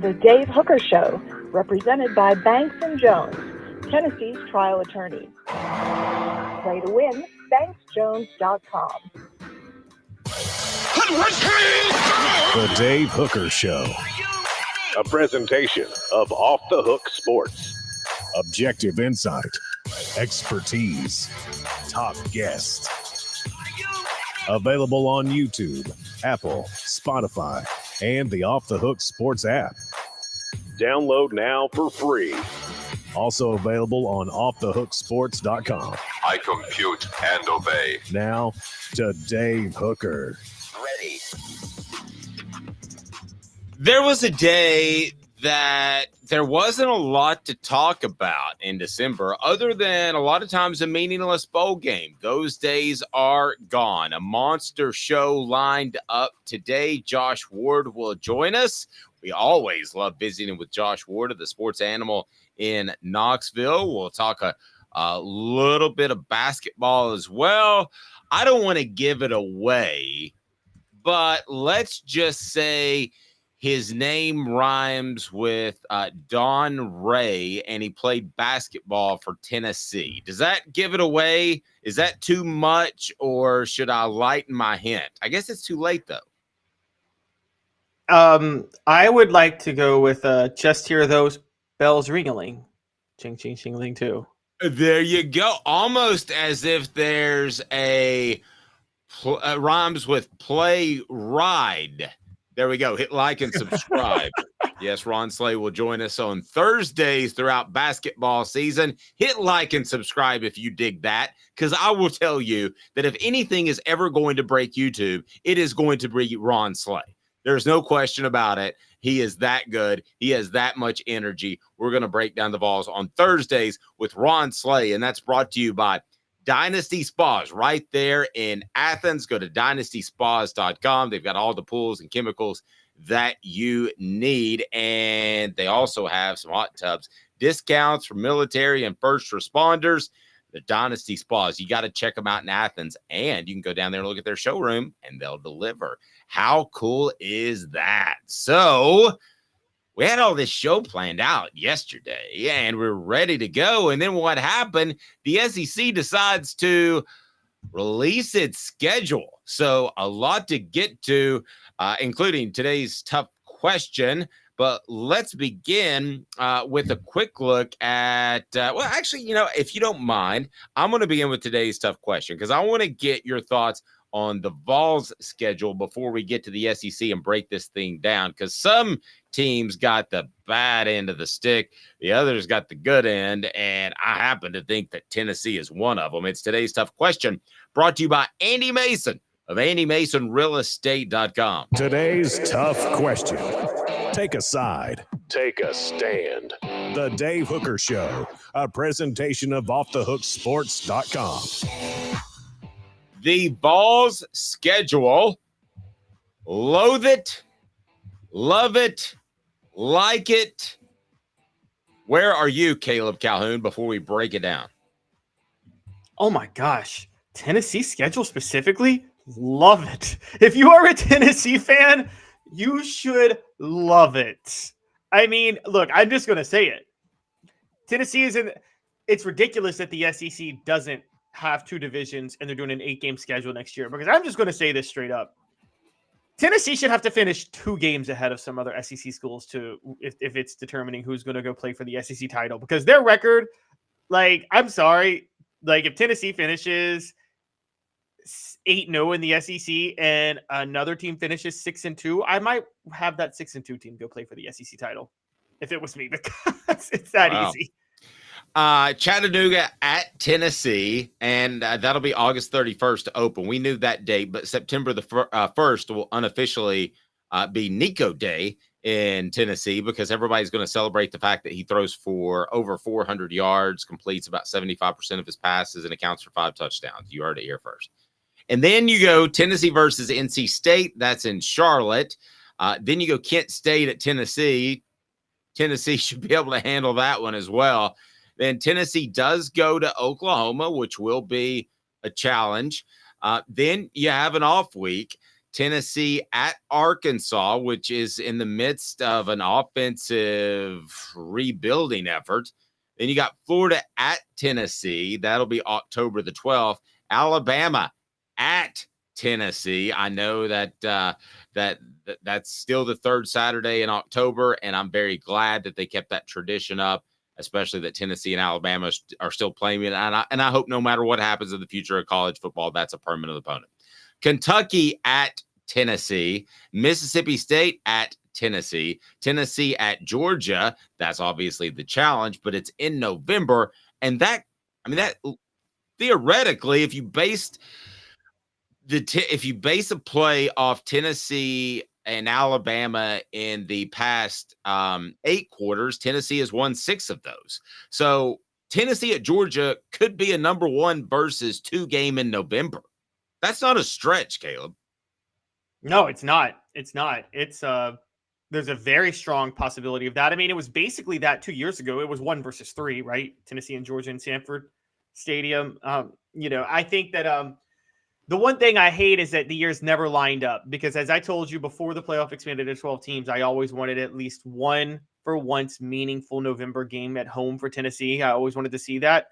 The Dave Hooker Show, represented by Banks & Jones, Tennessee's trial attorney. Play to win, banksjones.com. The Dave Hooker Show. A presentation of Off the Hook Sports. Objective insight, expertise, top guests. Available on YouTube, Apple, Spotify, and the Off the Hook Sports app. Download now for free. Also available on offthehooksports.com. I compute and obey. Now to Dave Hooker. Ready. There was a day that there wasn't a lot to talk about in December other than a lot of times a meaningless bowl game. Those days are gone. A monster show lined up today. Josh Ward will join us. We always love visiting with Josh Ward of the Sports Animal in Knoxville. We'll talk a little bit of basketball as well. I don't want to give it away, but let's just say his name rhymes with Don Ray, and he played basketball for Tennessee. Does that give it away? Is that too much, or should I lighten my hint? I guess it's too late, though. I would like to go with just hear those bells ringling. Ching, ching, shingling, too. There you go. Almost as if there's a rhymes with play ride. There we go. Hit like and subscribe. Yes, Ron Slay will join us on Thursdays throughout basketball season. Hit like and subscribe if you dig that, because I will tell you that if anything is ever going to break YouTube, it is going to be Ron Slay. There's no question about it. He is that good. He has that much energy. We're going to break down the Vols on Thursdays with Ron Slay, and that's brought to you by Dynasty Spas right there in Athens. Go to dynastyspas.com. They've got all the pools and chemicals that you need. And they also have some hot tubs, discounts for military and first responders. The Dynasty Spas, you got to check them out in Athens. And you can go down there and look at their showroom, and they'll deliver. How cool is that? So we had all this show planned out yesterday, and we're ready to go. And then what happened? The SEC decides to release its schedule. So a lot to get to, including today's tough question. But let's begin with a quick look at, if you don't mind, I'm going to begin with today's tough question because I want to get your thoughts on the Vols schedule before we get to the SEC and break this thing down, because some teams got the bad end of the stick, the others got the good end, and I happen to think that Tennessee is one of them. It's today's tough question, brought to you by Andy Mason of AndyMasonRealEstate.com. Today's tough question. Take a side. Take a stand. The Dave Hooker Show, a presentation of offthehooksports.com. The Vols schedule, loathe it, love it, like it. Where are you, Caleb Calhoun, before we break it down? Oh, my gosh. Tennessee schedule specifically? Love it. If you are a Tennessee fan, you should love it. I mean, look, I'm just going to say it. Tennessee is in – it's ridiculous that the SEC doesn't have two divisions and they're doing an 8-game schedule next year, because I'm just going to say this straight up. Tennessee should have to finish 2 games ahead of some other SEC schools if it's determining who's going to go play for the SEC title, because their record, I'm sorry, if Tennessee finishes 8-0 in the SEC and another team finishes 6-2, I might have that 6-2 team go play for the SEC title if it was me, because it's that easy. Chattanooga at Tennessee, and that'll be August 31st to open. We knew that date, but September the 1st will unofficially be Nico Day in Tennessee, because everybody's going to celebrate the fact that he throws for over 400 yards, completes about 75% of his passes, and accounts for 5 touchdowns. You heard it here first. And then you go Tennessee versus NC State. That's in Charlotte. Then you go Kent State at Tennessee. Tennessee should be able to handle that one as well. Then Tennessee does go to Oklahoma, which will be a challenge. Then you have an off week. Tennessee at Arkansas, which is in the midst of an offensive rebuilding effort. Then you got Florida at Tennessee. That'll be October the 12th. Alabama at Tennessee. I know that that's still the third Saturday in October, and I'm very glad that they kept that tradition up, especially that Tennessee and Alabama are still playing it. And I hope no matter what happens in the future of college football, that's a permanent opponent. Kentucky at Tennessee, Mississippi State at Tennessee, Tennessee at Georgia. That's obviously the challenge, but it's in November. And that theoretically, if you based a play off Tennessee and Alabama in the past 8 quarters, Tennessee has won 6 of those. So Tennessee at Georgia could be a number 1 versus 2 game in November. That's not a stretch, Caleb. No, it's not. It's not. It's there's a very strong possibility of that. I mean, it was basically that 2 years ago. It was 1 versus 3, right? Tennessee and Georgia in Sanford Stadium. I think that the one thing I hate is that the years never lined up, because as I told you before the playoff expanded to 12 teams, I always wanted at least one for once meaningful November game at home for Tennessee. I always wanted to see that.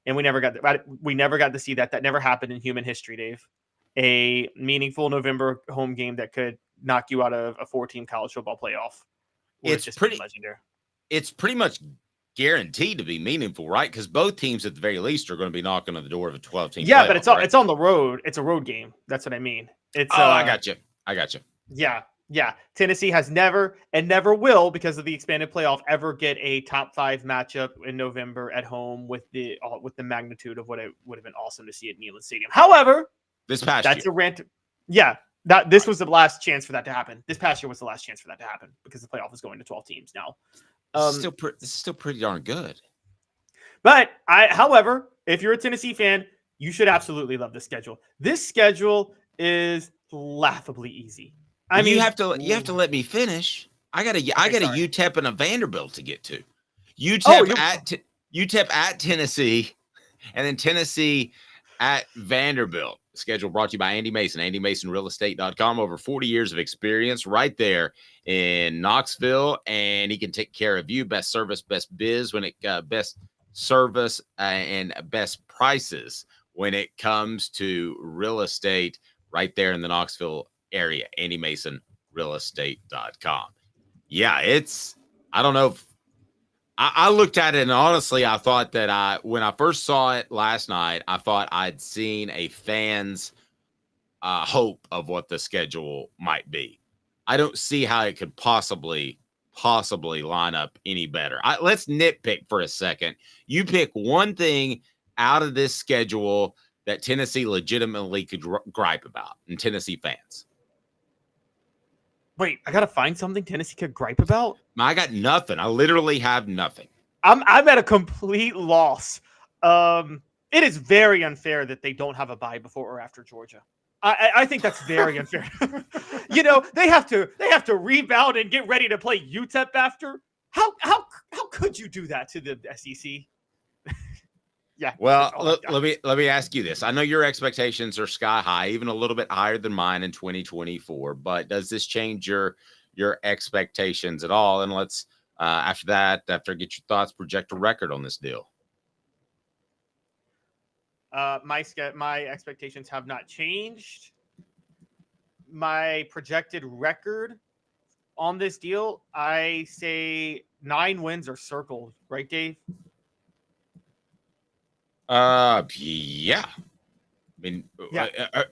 And we never got that. We never got to see that. That never happened in human history, Dave. A meaningful November home game that could knock you out of a 4-team college football playoff. It's just pretty legendary. It's pretty much guaranteed to be meaningful, right? Because both teams at the very least are going to be knocking on the door of a 12-team. Yeah, playoff, but it's on the road. It's a road game. That's what I mean. I got you. Yeah. Tennessee has never and never will, because of the expanded playoff, ever get a top 5 matchup in November at home with the magnitude of what it would have been awesome to see at Neyland Stadium. However, this past that's year. a rant. Yeah, this was the last chance for that to happen. This past year was the last chance for that to happen, because the playoff is going to 12 teams now. This is still pretty darn good. But however, if you're a Tennessee fan, you should absolutely love this schedule. This schedule is laughably easy. I mean, you have to let me finish. I got a UTEP and a Vanderbilt to get to. UTEP at Tennessee, and then Tennessee at Vanderbilt. Schedule brought to you by Andy Mason, AndyMasonRealEstate.com. Over 40 years of experience right there in Knoxville, and he can take care of you. Best service, best biz best service and best prices when it comes to real estate right there in the Knoxville area. AndyMasonRealEstate.com. Yeah, I don't know if I looked at it, and honestly, I thought that when I first saw it last night, I thought I'd seen a fan's hope of what the schedule might be. I don't see how it could possibly line up any better. Let's nitpick for a second. You pick one thing out of this schedule that Tennessee legitimately could gripe about, and Tennessee fans. Wait, I gotta find something Tennessee could gripe about. I got nothing. I literally have nothing. I'm at a complete loss. It is very unfair that they don't have a bye before or after Georgia. I think that's very unfair. They have to rebound and get ready to play UTEP after. How could you do that to the SEC? Yeah. Well, let me ask you this. I know your expectations are sky high, even a little bit higher than mine in 2024. But does this change your expectations at all? And let's after I get your thoughts, project a record on this deal. My expectations have not changed. My projected record on this deal, I say 9 wins are circled, right, Dave? Yeah. I mean, yeah.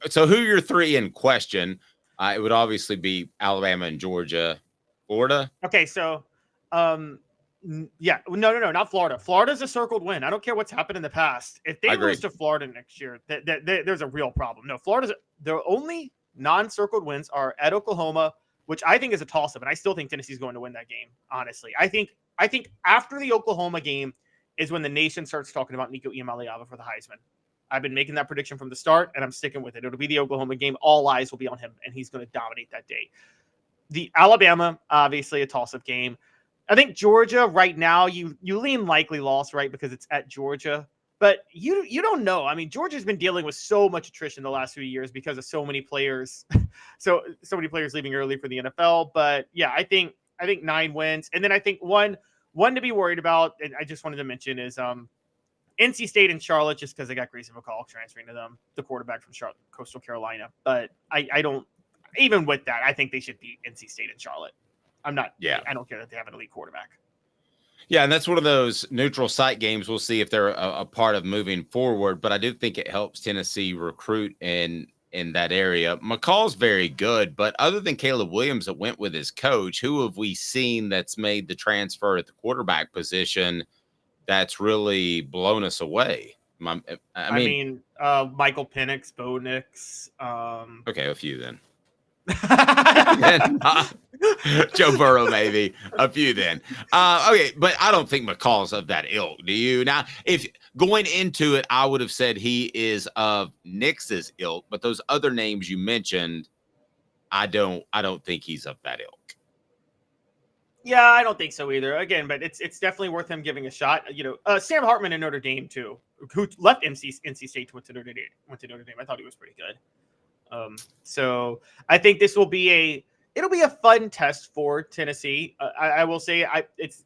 So who are your 3 in question? It would obviously be Alabama and Georgia, Florida. Okay, so, yeah, no, not Florida. Florida's a circled win. I don't care what's happened in the past. If they lose to Florida next year, there's a real problem. No, the only non-circled wins are at Oklahoma, which I think is a toss-up, and I still think Tennessee's going to win that game. Honestly, I think after the Oklahoma game is when the nation starts talking about Nico Iamaleava for the Heisman. I've been making that prediction from the start, and I'm sticking with it. It'll be the Oklahoma game. All eyes will be on him, and he's going to dominate that day. The Alabama, obviously a toss-up game. I think Georgia right now, you lean likely loss, right, because it's at Georgia. But you don't know. I mean, Georgia's been dealing with so much attrition the last few years because of so many players, so many players leaving early for the NFL. But yeah, I think 9 wins, and then I think one to be worried about, and I just wanted to mention is NC State and Charlotte, just because they got Grayson McCall transferring to them, the quarterback from Coastal Carolina. But I don't, even with that, I think they should beat NC State and Charlotte. I don't care that they have an elite quarterback. Yeah, and that's one of those neutral site games. We'll see if they're a part of moving forward, but I do think it helps Tennessee recruit in that area. McCall's very good, but other than Caleb Williams that went with his coach, who have we seen that's made the transfer at the quarterback position that's really blown us away? I mean, Michael Penix, Bo Nix. Okay, a few then. Joe Burrow, maybe a few then. Okay, but I don't think McCall's of that ilk. Do you? Now, if going into it, I would have said he is of Nix's ilk, but those other names you mentioned, I don't think he's of that ilk. Yeah, I don't think so either. Again, but it's definitely worth him giving a shot. Sam Hartman in Notre Dame too, who left NC State went to Notre Dame. I thought he was pretty good. So I think this will be it'll be a fun test for Tennessee. I will say it's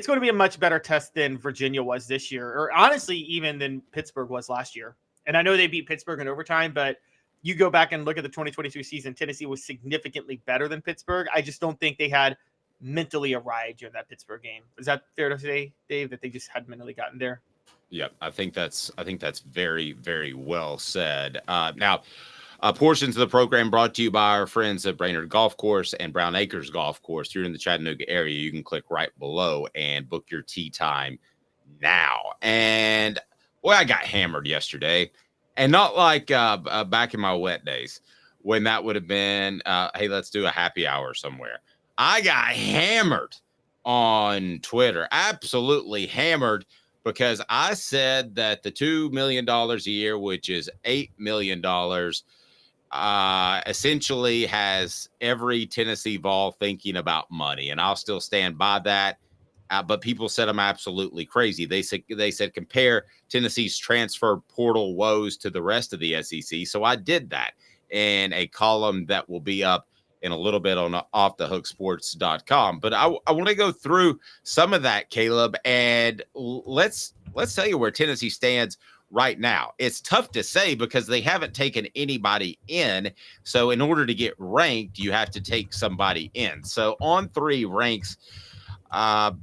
going to be a much better test than Virginia was this year, or honestly, even than Pittsburgh was last year. And I know they beat Pittsburgh in overtime, but you go back and look at the 2022 season, Tennessee was significantly better than Pittsburgh. I just don't think they had mentally arrived during that Pittsburgh game. Is that fair to say, Dave, that they just had mentally gotten there? Yeah, I think that's very, very well said. Now, portions of the program brought to you by our friends at Brainerd Golf Course and Brown Acres Golf Course. If you're in the Chattanooga area, you can click right below and book your tee time now. And boy, I got hammered yesterday, and not like back in my wet days when that would have been, hey, let's do a happy hour somewhere. I got hammered on Twitter, absolutely hammered, because I said that the $2 million a year, which is $8 million, essentially has every Tennessee Vol thinking about money. And I'll still stand by that. But people said I'm absolutely crazy. They said compare Tennessee's transfer portal woes to the rest of the SEC. So I did that in a column that will be up in a little bit on offthehooksports.com. But I want to go through some of that, Caleb, and let's tell you where Tennessee stands right now. It's tough to say because they haven't taken anybody in. So in order to get ranked, you have to take somebody in. So On 3 ranks,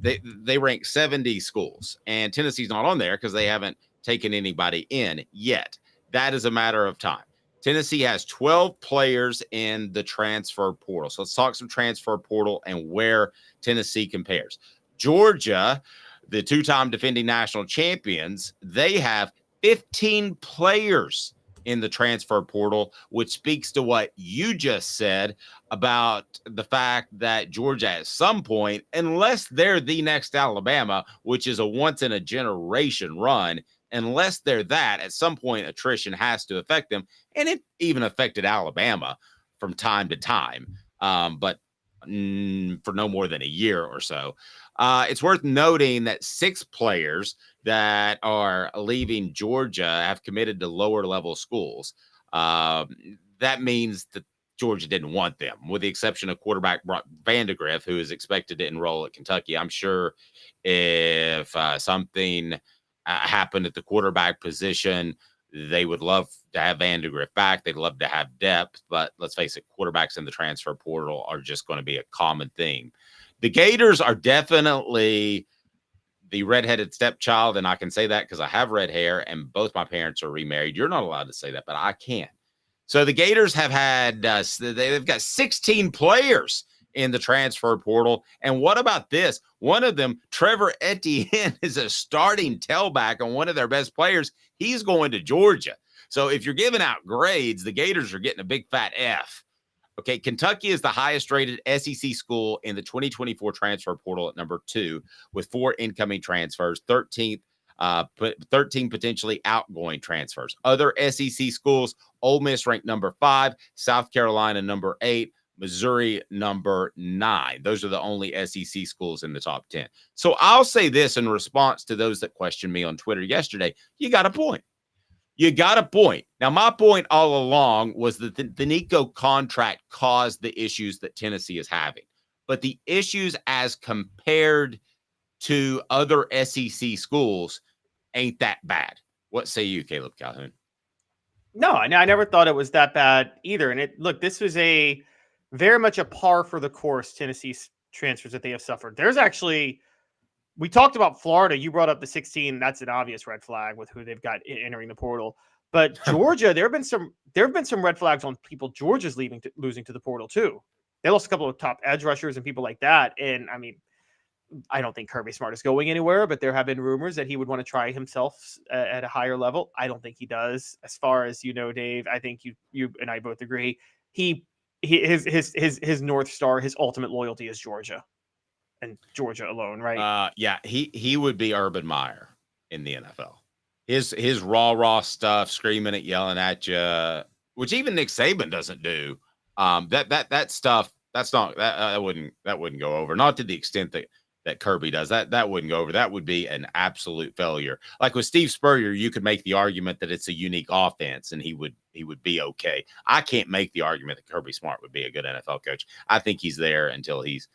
they rank 70 schools, and Tennessee's not on there because they haven't taken anybody in yet. That is a matter of time. Tennessee has 12 players in the transfer portal. So let's talk some transfer portal and where Tennessee compares. Georgia, the two-time defending national champions, they have 15 players in the transfer portal, which speaks to what you just said about the fact that Georgia at some point, unless they're the next Alabama, which is a once-in-a-generation run, unless they're that, at some point attrition has to affect them. And it even affected Alabama from time to time, but for no more than a year or so. It's worth noting that 6 players that are leaving Georgia have committed to lower level schools. That means that Georgia didn't want them, with the exception of quarterback Brock Vandegrift, who is expected to enroll at Kentucky. I'm sure if something happened at the quarterback position, they would love to have Vandegrift back. They'd love to have depth, but let's face it, quarterbacks in the transfer portal are just going to be a common theme. The Gators are definitely the redheaded stepchild, and I can say that because I have red hair and both my parents are remarried. You're not allowed to say that, but I can. So the Gators have had, they've got 16 players in the transfer portal. And what about this? One of them, Trevor Etienne, is a starting tailback on one of their best players. He's going to Georgia. So if you're giving out grades, the Gators are getting a big fat F. Okay, Kentucky is the highest rated SEC school in the 2024 transfer portal at number 2 with 4 incoming transfers, 13 potentially outgoing transfers. Other SEC schools, Ole Miss ranked number 5, South Carolina number 8, Missouri, number 9. Those are the only SEC schools in the top 10. So I'll say this in response to those that questioned me on Twitter yesterday. You got a point. You got a point. Now, my point all along was that the Nico contract caused the issues that Tennessee is having. But the issues as compared to other SEC schools ain't that bad. What say you, Caleb Calhoun? No, I never thought it was that bad either. And this was a very much a par for the course Tennessee's transfers that they have suffered. There's actually, we talked about Florida. You brought up the 16. That's an obvious red flag with who they've got entering the portal. But Georgia, there have been some red flags on people Georgia's losing to the portal too. They lost a couple of top edge rushers and people like that. And I mean, I don't think Kirby Smart is going anywhere, but there have been rumors that he would want to try himself at a higher level. I don't think he does. As far as you know, Dave, I think you and I both agree. His North Star, his ultimate loyalty is Georgia and Georgia alone, right? Yeah, he would be Urban Meyer in the NFL. His raw stuff, screaming at, yelling at you, which even Nick Saban doesn't do. That stuff, that wouldn't go over. Not to the extent that Kirby does. That wouldn't go over. That would be an absolute failure. Like with Steve Spurrier, you could make the argument that it's a unique offense and he would be okay. I can't make the argument that Kirby Smart would be a good NFL coach. I think he's there until he's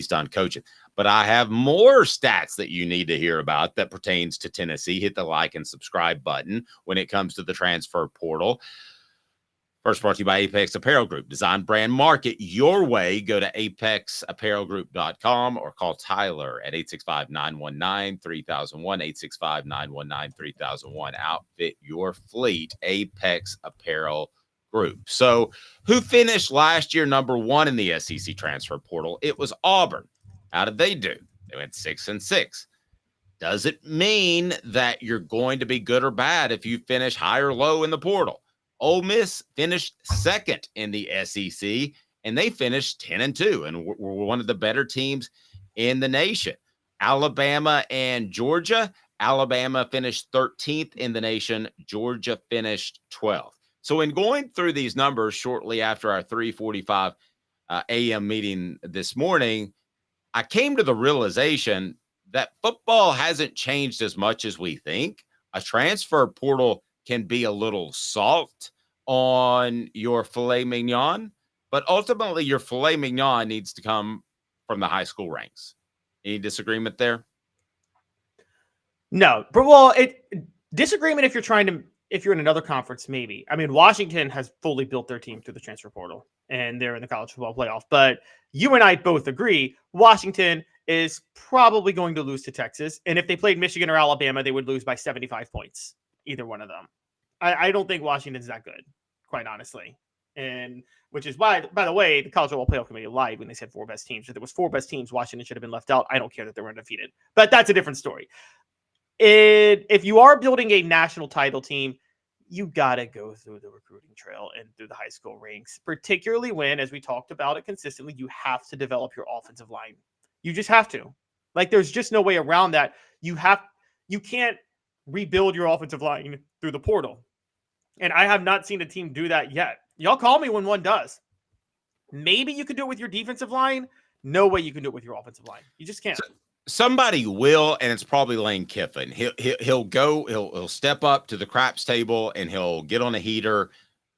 done coaching. But I have more stats that you need to hear about that pertains to Tennessee. Hit the like and subscribe button when it comes to the transfer portal. First brought to you by Apex Apparel Group. Design, brand, market your way. Go to apexapparelgroup.com or call Tyler at 865-919-3001, 865-919-3001. Outfit your fleet, Apex Apparel Group. So who finished last year number 1 in the SEC transfer portal? It was Auburn. How did they do? They went 6-6. Does it mean that you're going to be good or bad if you finish high or low in the portal? Ole Miss finished 2nd in the SEC, and they finished 10-2, and were one of the better teams in the nation. Alabama and Georgia. Alabama finished 13th in the nation. Georgia finished 12th. So in going through these numbers shortly after our 3:45 a.m. meeting this morning, I came to the realization that football hasn't changed as much as we think. A transfer portal can be a little salt on your filet mignon, but ultimately your filet mignon needs to come from the high school ranks. Any disagreement there? No, but well, disagreement if you're in another conference, maybe. I mean, Washington has fully built their team through the transfer portal, and they're in the college football playoff. But you and I both agree Washington is probably going to lose to Texas, and if they played Michigan or Alabama, they would lose by 75 points. Either one of them. I don't think Washington's that good, quite honestly. And which is why, by the way, the College Football Playoff Committee lied when they said 4 best teams. If there was 4 best teams, Washington should have been left out. I don't care that they were undefeated. But that's a different story. If you are building a national title team, you got to go through the recruiting trail and through the high school ranks, particularly when, as we talked about it consistently, you have to develop your offensive line. You just have to. Like, there's just no way around that. You can't rebuild your offensive line through the portal. And I have not seen a team do that yet. Y'all call me when one does. Maybe you could do it with your defensive line. No way you can do it with your offensive line. You just can't. Somebody will, and it's probably Lane Kiffin. He'll step up to the craps table and he'll get on a heater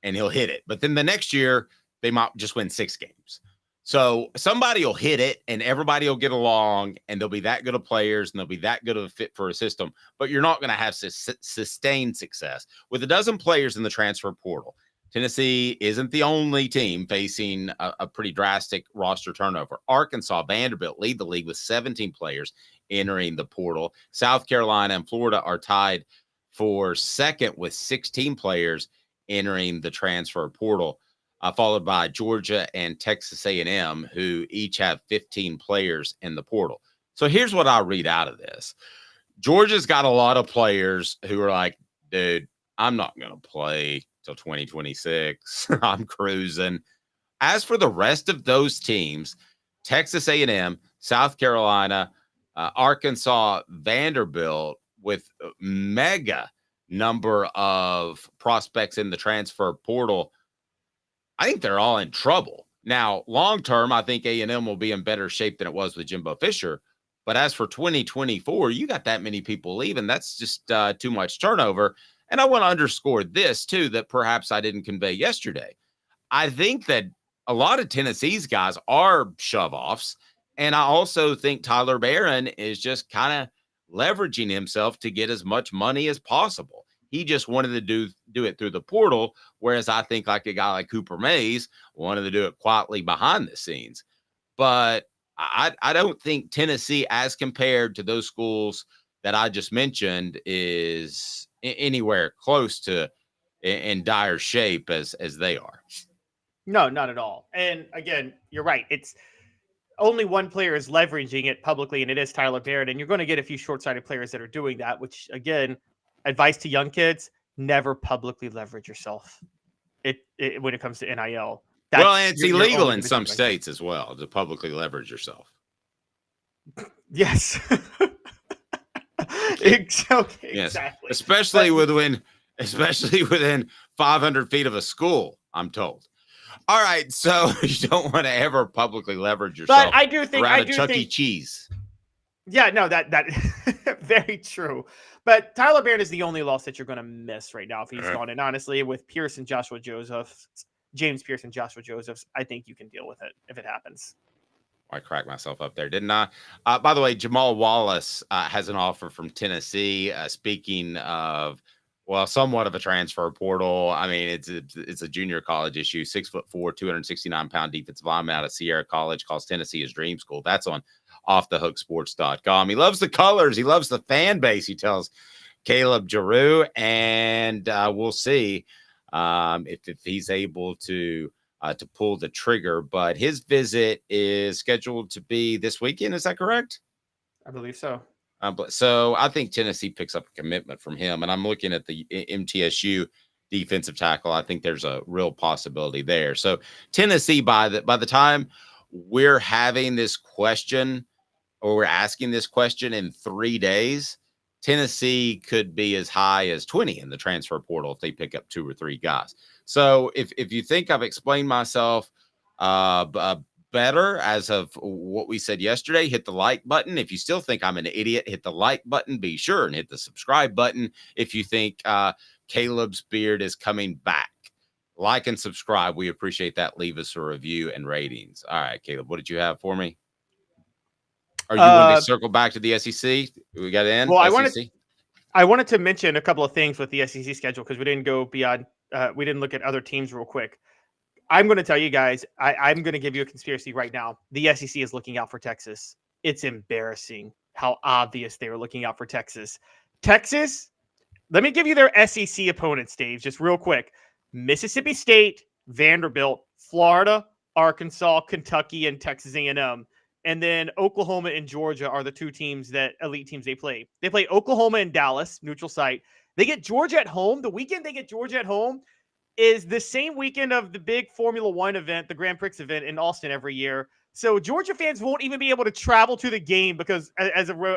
and he'll hit it. But then the next year they might just win 6 games. So somebody will hit it and everybody will get along and they'll be that good of players and they'll be that good of a fit for a system, but you're not going to have sustained success. With a dozen players in the transfer portal, Tennessee isn't the only team facing a pretty drastic roster turnover. Arkansas, Vanderbilt lead the league with 17 players entering the portal. South Carolina and Florida are tied for 2nd with 16 players entering the transfer portal. Followed by Georgia and Texas A&M, who each have 15 players in the portal. So here's what I read out of this. Georgia's got a lot of players who are like, dude, I'm not going to play till 2026. I'm cruising. As for the rest of those teams, Texas A&M, South Carolina, Arkansas, Vanderbilt, with mega number of prospects in the transfer portal, I think they're all in trouble. Now, long term, I think A&M will be in better shape than it was with Jimbo Fisher. But as for 2024, you got that many people leaving. That's just too much turnover. And I want to underscore this, too, that perhaps I didn't convey yesterday. I think that a lot of Tennessee's guys are shove-offs. And I also think Tyler Barron is just kind of leveraging himself to get as much money as possible. He just wanted to do it through the portal, whereas I think like a guy like Cooper Mays wanted to do it quietly behind the scenes. But I don't think Tennessee, as compared to those schools that I just mentioned, is anywhere close to in dire shape as they are. No, not at all. And again, you're right. It's only one player is leveraging it publicly, and it is Tyler Barron. And you're going to get a few short-sighted players that are doing that, which, again, advice to young kids, never publicly leverage yourself when it comes to NIL. And it's illegal in some states as well to publicly leverage yourself. Yes. Exactly. Yes. Especially within 500 feet of a school, I'm told. All right, so you don't want to ever publicly leverage yourself. But I do think around a Chuck E. Cheese. Yeah, no, that very true. But Tyler Barron is the only loss that you're going to miss right now if he's gone. And honestly, with James Pierce and Joshua Josephs, I think you can deal with it if it happens. I cracked myself up there, didn't I? By the way, Jamal Wallace has an offer from Tennessee. Speaking of, somewhat of a transfer portal. I mean, it's a junior college issue. 6'4", 269-pound defensive lineman out of Sierra College, calls Tennessee his dream school. That's on offthehooksports.com. He loves the colors. He loves the fan base. He tells Caleb Giroux, and we'll see if he's able to pull the trigger. But his visit is scheduled to be this weekend. Is that correct? I believe so. So I think Tennessee picks up a commitment from him, and I'm looking at the MTSU defensive tackle. I think there's a real possibility there. So Tennessee, by the time we're having this question, or we're asking this question in 3 days, Tennessee could be as high as 20 in the transfer portal if they pick up 2 or 3 guys. So if you think I've explained myself better as of what we said yesterday, hit the like button. If you still think I'm an idiot, hit the like button. Be sure and hit the subscribe button. If you think Caleb's beard is coming back, like and subscribe. We appreciate that. Leave us a review and ratings. All right, Caleb, what did you have for me? Are you wanting to circle back to the SEC? We got in. Well, I wanted to mention a couple of things with the SEC schedule because we didn't go beyond. We didn't look at other teams real quick. I'm going to tell you guys, I'm going to give you a conspiracy right now. The SEC is looking out for Texas. It's embarrassing how obvious they were looking out for Texas. Texas, let me give you their SEC opponents, Dave, just real quick. Mississippi State, Vanderbilt, Florida, Arkansas, Kentucky, and Texas A&M. And then Oklahoma and Georgia are the 2 teams elite teams they play. They play Oklahoma and Dallas, neutral site. They get Georgia at home. The weekend they get Georgia at home is the same weekend of the big Formula One event, the Grand Prix event in Austin every year. So Georgia fans won't even be able to travel to the game because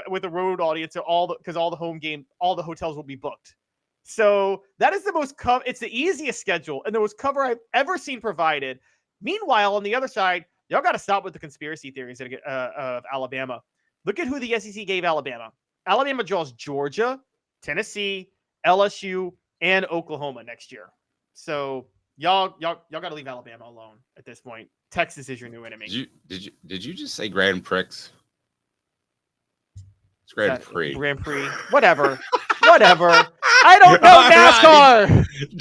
with a road audience, because all the home game, all the hotels will be booked. So that is the most it's the easiest schedule and the most cover I've ever seen provided. Meanwhile, on the other side, y'all got to stop with the conspiracy theories of Alabama. Look at who the SEC gave Alabama. Alabama draws Georgia, Tennessee, LSU, and Oklahoma next year. So y'all got to leave Alabama alone at this point. Texas is your new enemy. Did you just say Grand Prix? It's Grand Prix. Grand Prix. Whatever. I don't know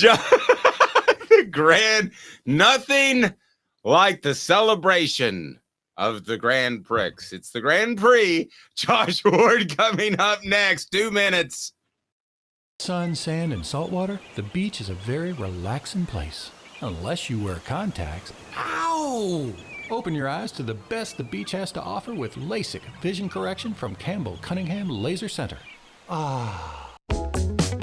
NASCAR. Grand. Nothing like the celebration of the Grand Prix. It's the Grand Prix. Josh Ward coming up next. 2 minutes. Sun, sand, and salt water, the beach is a very relaxing place. Unless you wear contacts. Ow! Open your eyes to the best the beach has to offer with LASIK vision correction from Campbell Cunningham Laser Center. Ah.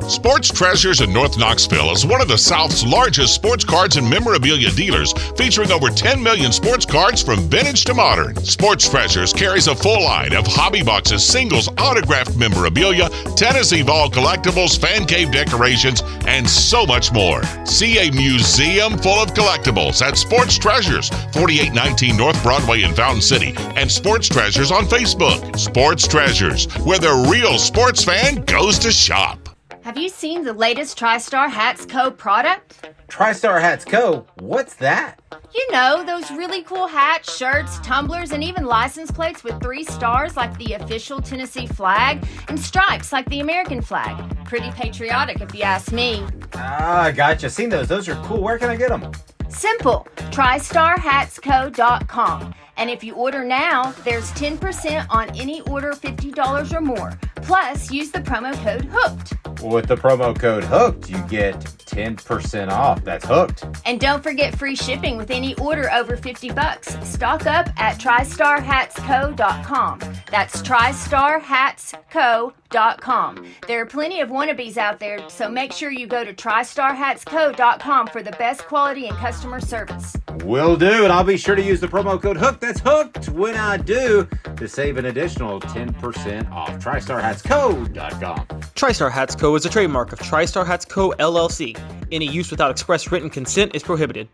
Sports Treasures in North Knoxville is one of the South's largest sports cards and memorabilia dealers, featuring over 10 million sports cards from vintage to modern. Sports Treasures carries a full line of hobby boxes, singles, autographed memorabilia, Tennessee Vol collectibles, fan cave decorations, and so much more. See a museum full of collectibles at Sports Treasures, 4819 North Broadway in Fountain City, and Sports Treasures on Facebook. Sports Treasures, where the real sports fan goes to shop. Have you seen the latest TriStar Hats Co. product? TriStar Hats Co.? What's that? You know, those really cool hats, shirts, tumblers, and even license plates with 3 stars like the official Tennessee flag and stripes like the American flag. Pretty patriotic if you ask me. Ah, gotcha. Seen those. Those are cool. Where can I get them? Simple. TriStarHatsCo.com. And if you order now, there's 10% on any order $50 or more. Plus, use the promo code HOOKED. With the promo code HOOKED, you get 10% off. That's hooked. And don't forget free shipping with any order over $50. Stock up at TriStarHatsCo.com. That's TriStarHatsCo.com. There are plenty of wannabes out there, so make sure you go to TriStarHatsCo.com for the best quality and customer service. Will do, and I'll be sure to use the promo code HOOKED. That's hooked when I do, to save an additional 10% off. TriStarHatsCo.com. TriStar Hats Co. is a trademark of TriStar Hats Co. LLC. Any use without express written consent is prohibited.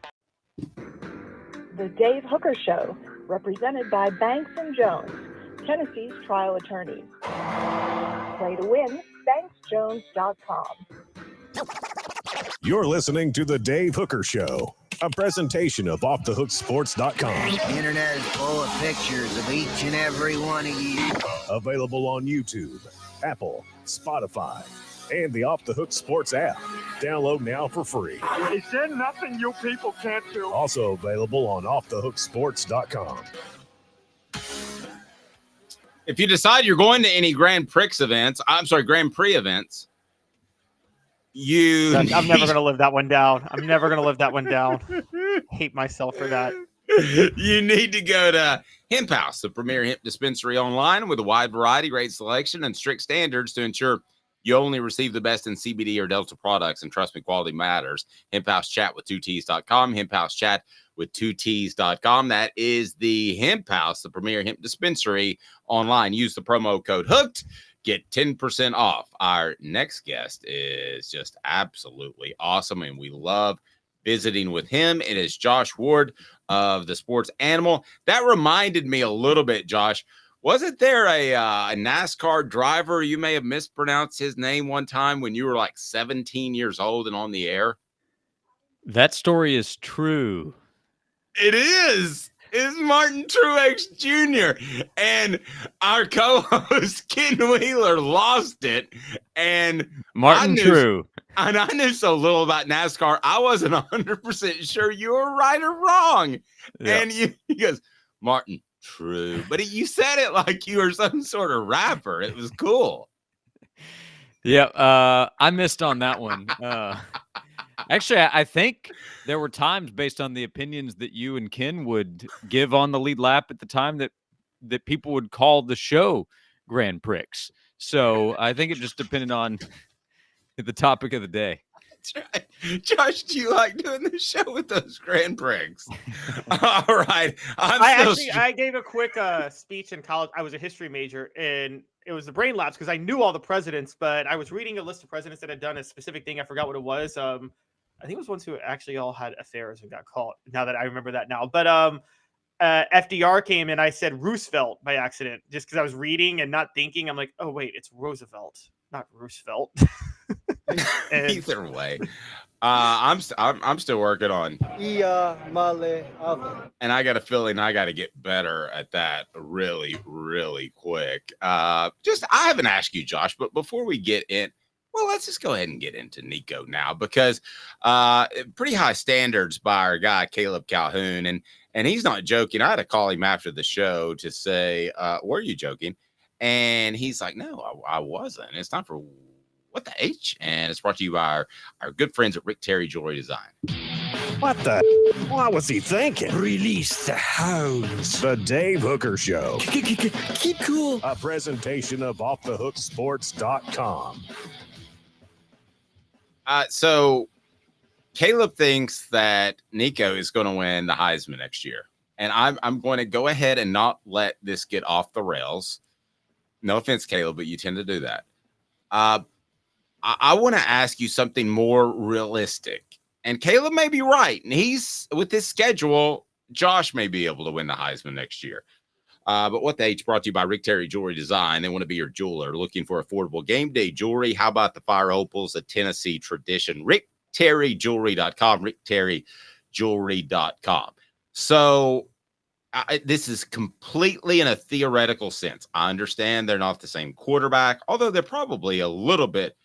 The Dave Hooker Show, represented by Banks & Jones, Tennessee's trial attorneys. Play to win, banksjones.com. You're listening to The Dave Hooker Show, a presentation of OffTheHookSports.com. The internet is full of pictures of each and every one of you. Available on YouTube, Apple, Spotify, and the Off the Hook Sports app. Download now for free. Is there nothing you people can't do? Also available on OffTheHookSports.com. If you decide you're going to any Grand Prix events, I'm never going to live that one down. Hate myself for that. You need to go to Hemp House, the premier hemp dispensary online with a wide variety, great selection, and strict standards to ensure you only receive the best in CBD or Delta products. And trust me, quality matters. Hemp House Chat with 2Ts.com. Hemp House Chat with 2Ts.com. That is the Hemp House, the premier hemp dispensary online. Use the promo code HOOKED. Get 10% off. Our next guest is just absolutely awesome, and we love visiting with him. It is Josh Ward of the Sports Animal. That reminded me a little bit, Josh. Wasn't there a NASCAR driver? You may have mispronounced his name one time when you were like 17 years old and on the air. That story is true. It is. It's Martin Truex Jr. And our co-host Ken Wheeler lost it. And Martin True. And I knew so little about NASCAR. I wasn't 100% sure you were right or wrong. Yeah. And he goes, Martin True. But you said it like you were some sort of rapper. It was cool. Yeah, I missed on that one. Actually, I think there were times based on the opinions that you and Ken would give on the lead lap at the time that people would call the show Grand Prix. So I think it just depended on the topic of the day. That's right. Josh, do you like doing the show with those Grand Prix? All right. I gave a quick speech in college. I was a history major, and it was the brain lapse because I knew all the presidents, but I was reading a list of presidents that had done a specific thing. I forgot what it was. I think it was ones who actually all had affairs and got caught. Now that I remember that now. But FDR came and I said Roosevelt by accident just because I was reading and not thinking. I'm like, oh, wait, it's Roosevelt, not Roosevelt. Either way, I'm still working on Iamaleava. And I got a feeling I got to get better at that really, really quick. I haven't asked you, Josh, but before we get in, well, let's just go ahead and get into Nico now because pretty high standards by our guy Caleb Calhoun, and he's not joking. I had to call him after the show to say, "Were you joking?" And he's like, "No, I wasn't." It's time for What the H? And it's brought to you by our good friends at Rick Terry Jewelry Design. What the? What was he thinking? Release the hounds. The Dave Hooker Show. Keep cool. A presentation of OffTheHookSports.com. So Caleb thinks that Nico is going to win the Heisman next year. And I'm going to go ahead and not let this get off the rails. No offense, Caleb, but you tend to do that. I want to ask you something more realistic. And Caleb may be right. And he's, with this schedule, Josh may be able to win the Heisman next year. But What the H brought to you by Rick Terry Jewelry Design. They want to be your jeweler. Looking for affordable game day jewelry? How about the Fire Opals, a Tennessee tradition? RickTerryJewelry.com, RickTerryJewelry.com. So this is completely in a theoretical sense. I understand they're not the same quarterback, although they're probably a little bit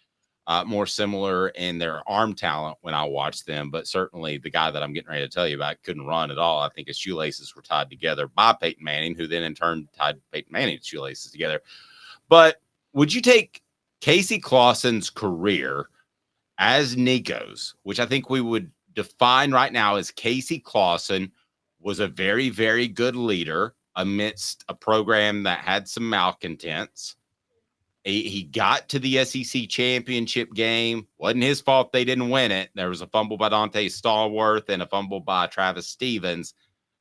more similar in their arm talent when I watched them. But certainly the guy that I'm getting ready to tell you about couldn't run at all. I think his shoelaces were tied together by Peyton Manning, who then in turn tied Peyton Manning's shoelaces together. But would you take Casey Clausen's career as Nico's, which I think we would define right now as Casey Clausen was a very, very good leader amidst a program that had some malcontents. He got to the SEC championship game. Wasn't his fault they didn't win it. There was a fumble by Dante Stallworth and a fumble by Travis Stevens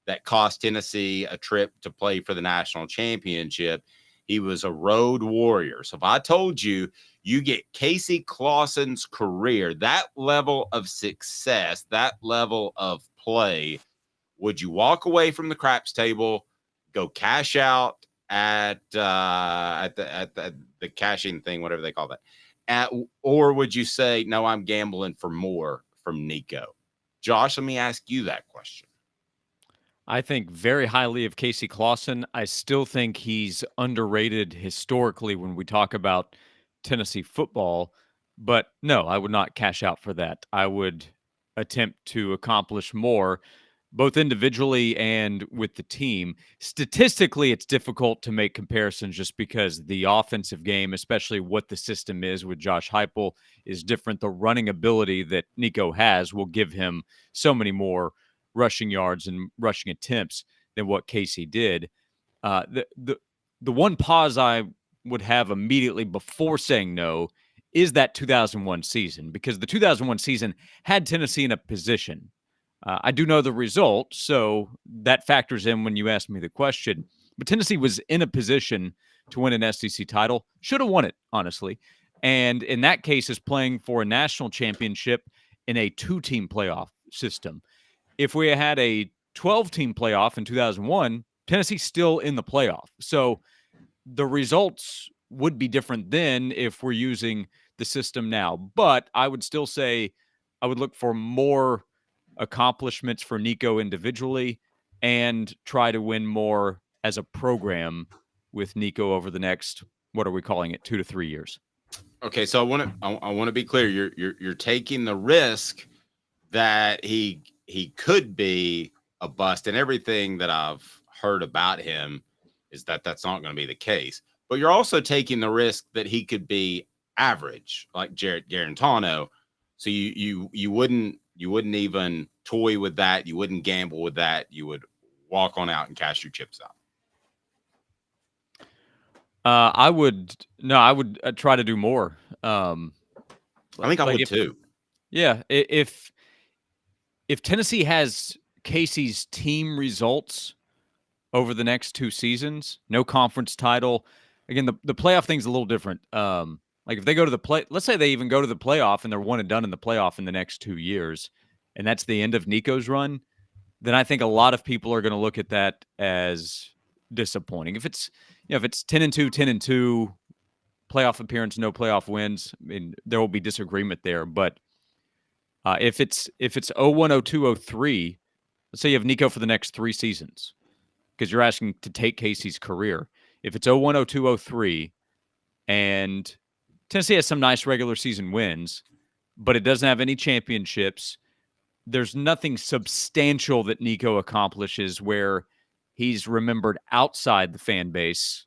that cost Tennessee a trip to play for the national championship. He was a road warrior. So if I told you, you get Casey Clausen's career, that level of success, that level of play, would you walk away from the craps table, go cash out at the cashing thing, whatever they call that, or would you say, no, I'm gambling for more from Nico? Josh, let me ask you that question. I think very highly of Casey Clausen. I still think he's underrated historically when we talk about Tennessee football, but no, I would not cash out for that. I would attempt to accomplish more, both individually and with the team. Statistically, it's difficult to make comparisons just because the offensive game, especially what the system is with Josh Heupel, is different. The running ability that Nico has will give him so many more rushing yards and rushing attempts than what Casey did. The one pause I would have immediately before saying no is that 2001 season, because the 2001 season had Tennessee in a position. I do know the result, so that factors in when you ask me the question. But Tennessee was in a position to win an SEC title, should have won it, honestly. And in that case, is playing for a national championship in a 2-team playoff system. If we had a 12-team playoff in 2001, Tennessee's still in the playoff. So the results would be different then if we're using the system now. But I would still say I would look for more accomplishments for Nico individually and try to win more as a program with Nico over the next, what are we calling it, 2 to 3 years. Okay, so I want to be clear. You're taking the risk that he could be a bust, and everything that I've heard about him is that that's not going to be the case. But you're also taking the risk that he could be average, like Jarrett Garantano. So you wouldn't even toy with that. You wouldn't gamble with that. You would walk on out and cash your chips out. I would try to do more. I think I would too. Yeah. If Tennessee has Casey's team results over the next 2 seasons, no conference title, again, the playoff thing's a little different. Like if they go to the let's say they even go to the playoff and they're one and done in the playoff in the next 2 years, and that's the end of Nico's run, then I think a lot of people are going to look at that as disappointing. If it's 10-2, 10-2, playoff appearance, no playoff wins, I mean, there will be disagreement there. But if it's 0-1, 0-2, 0-3, let's say you have Nico for the next 3 seasons, because you're asking to take Casey's career. If it's 0-1, 0-2, 0-3, and Tennessee has some nice regular season wins, but it doesn't have any championships, there's nothing substantial that Nico accomplishes where he's remembered outside the fan base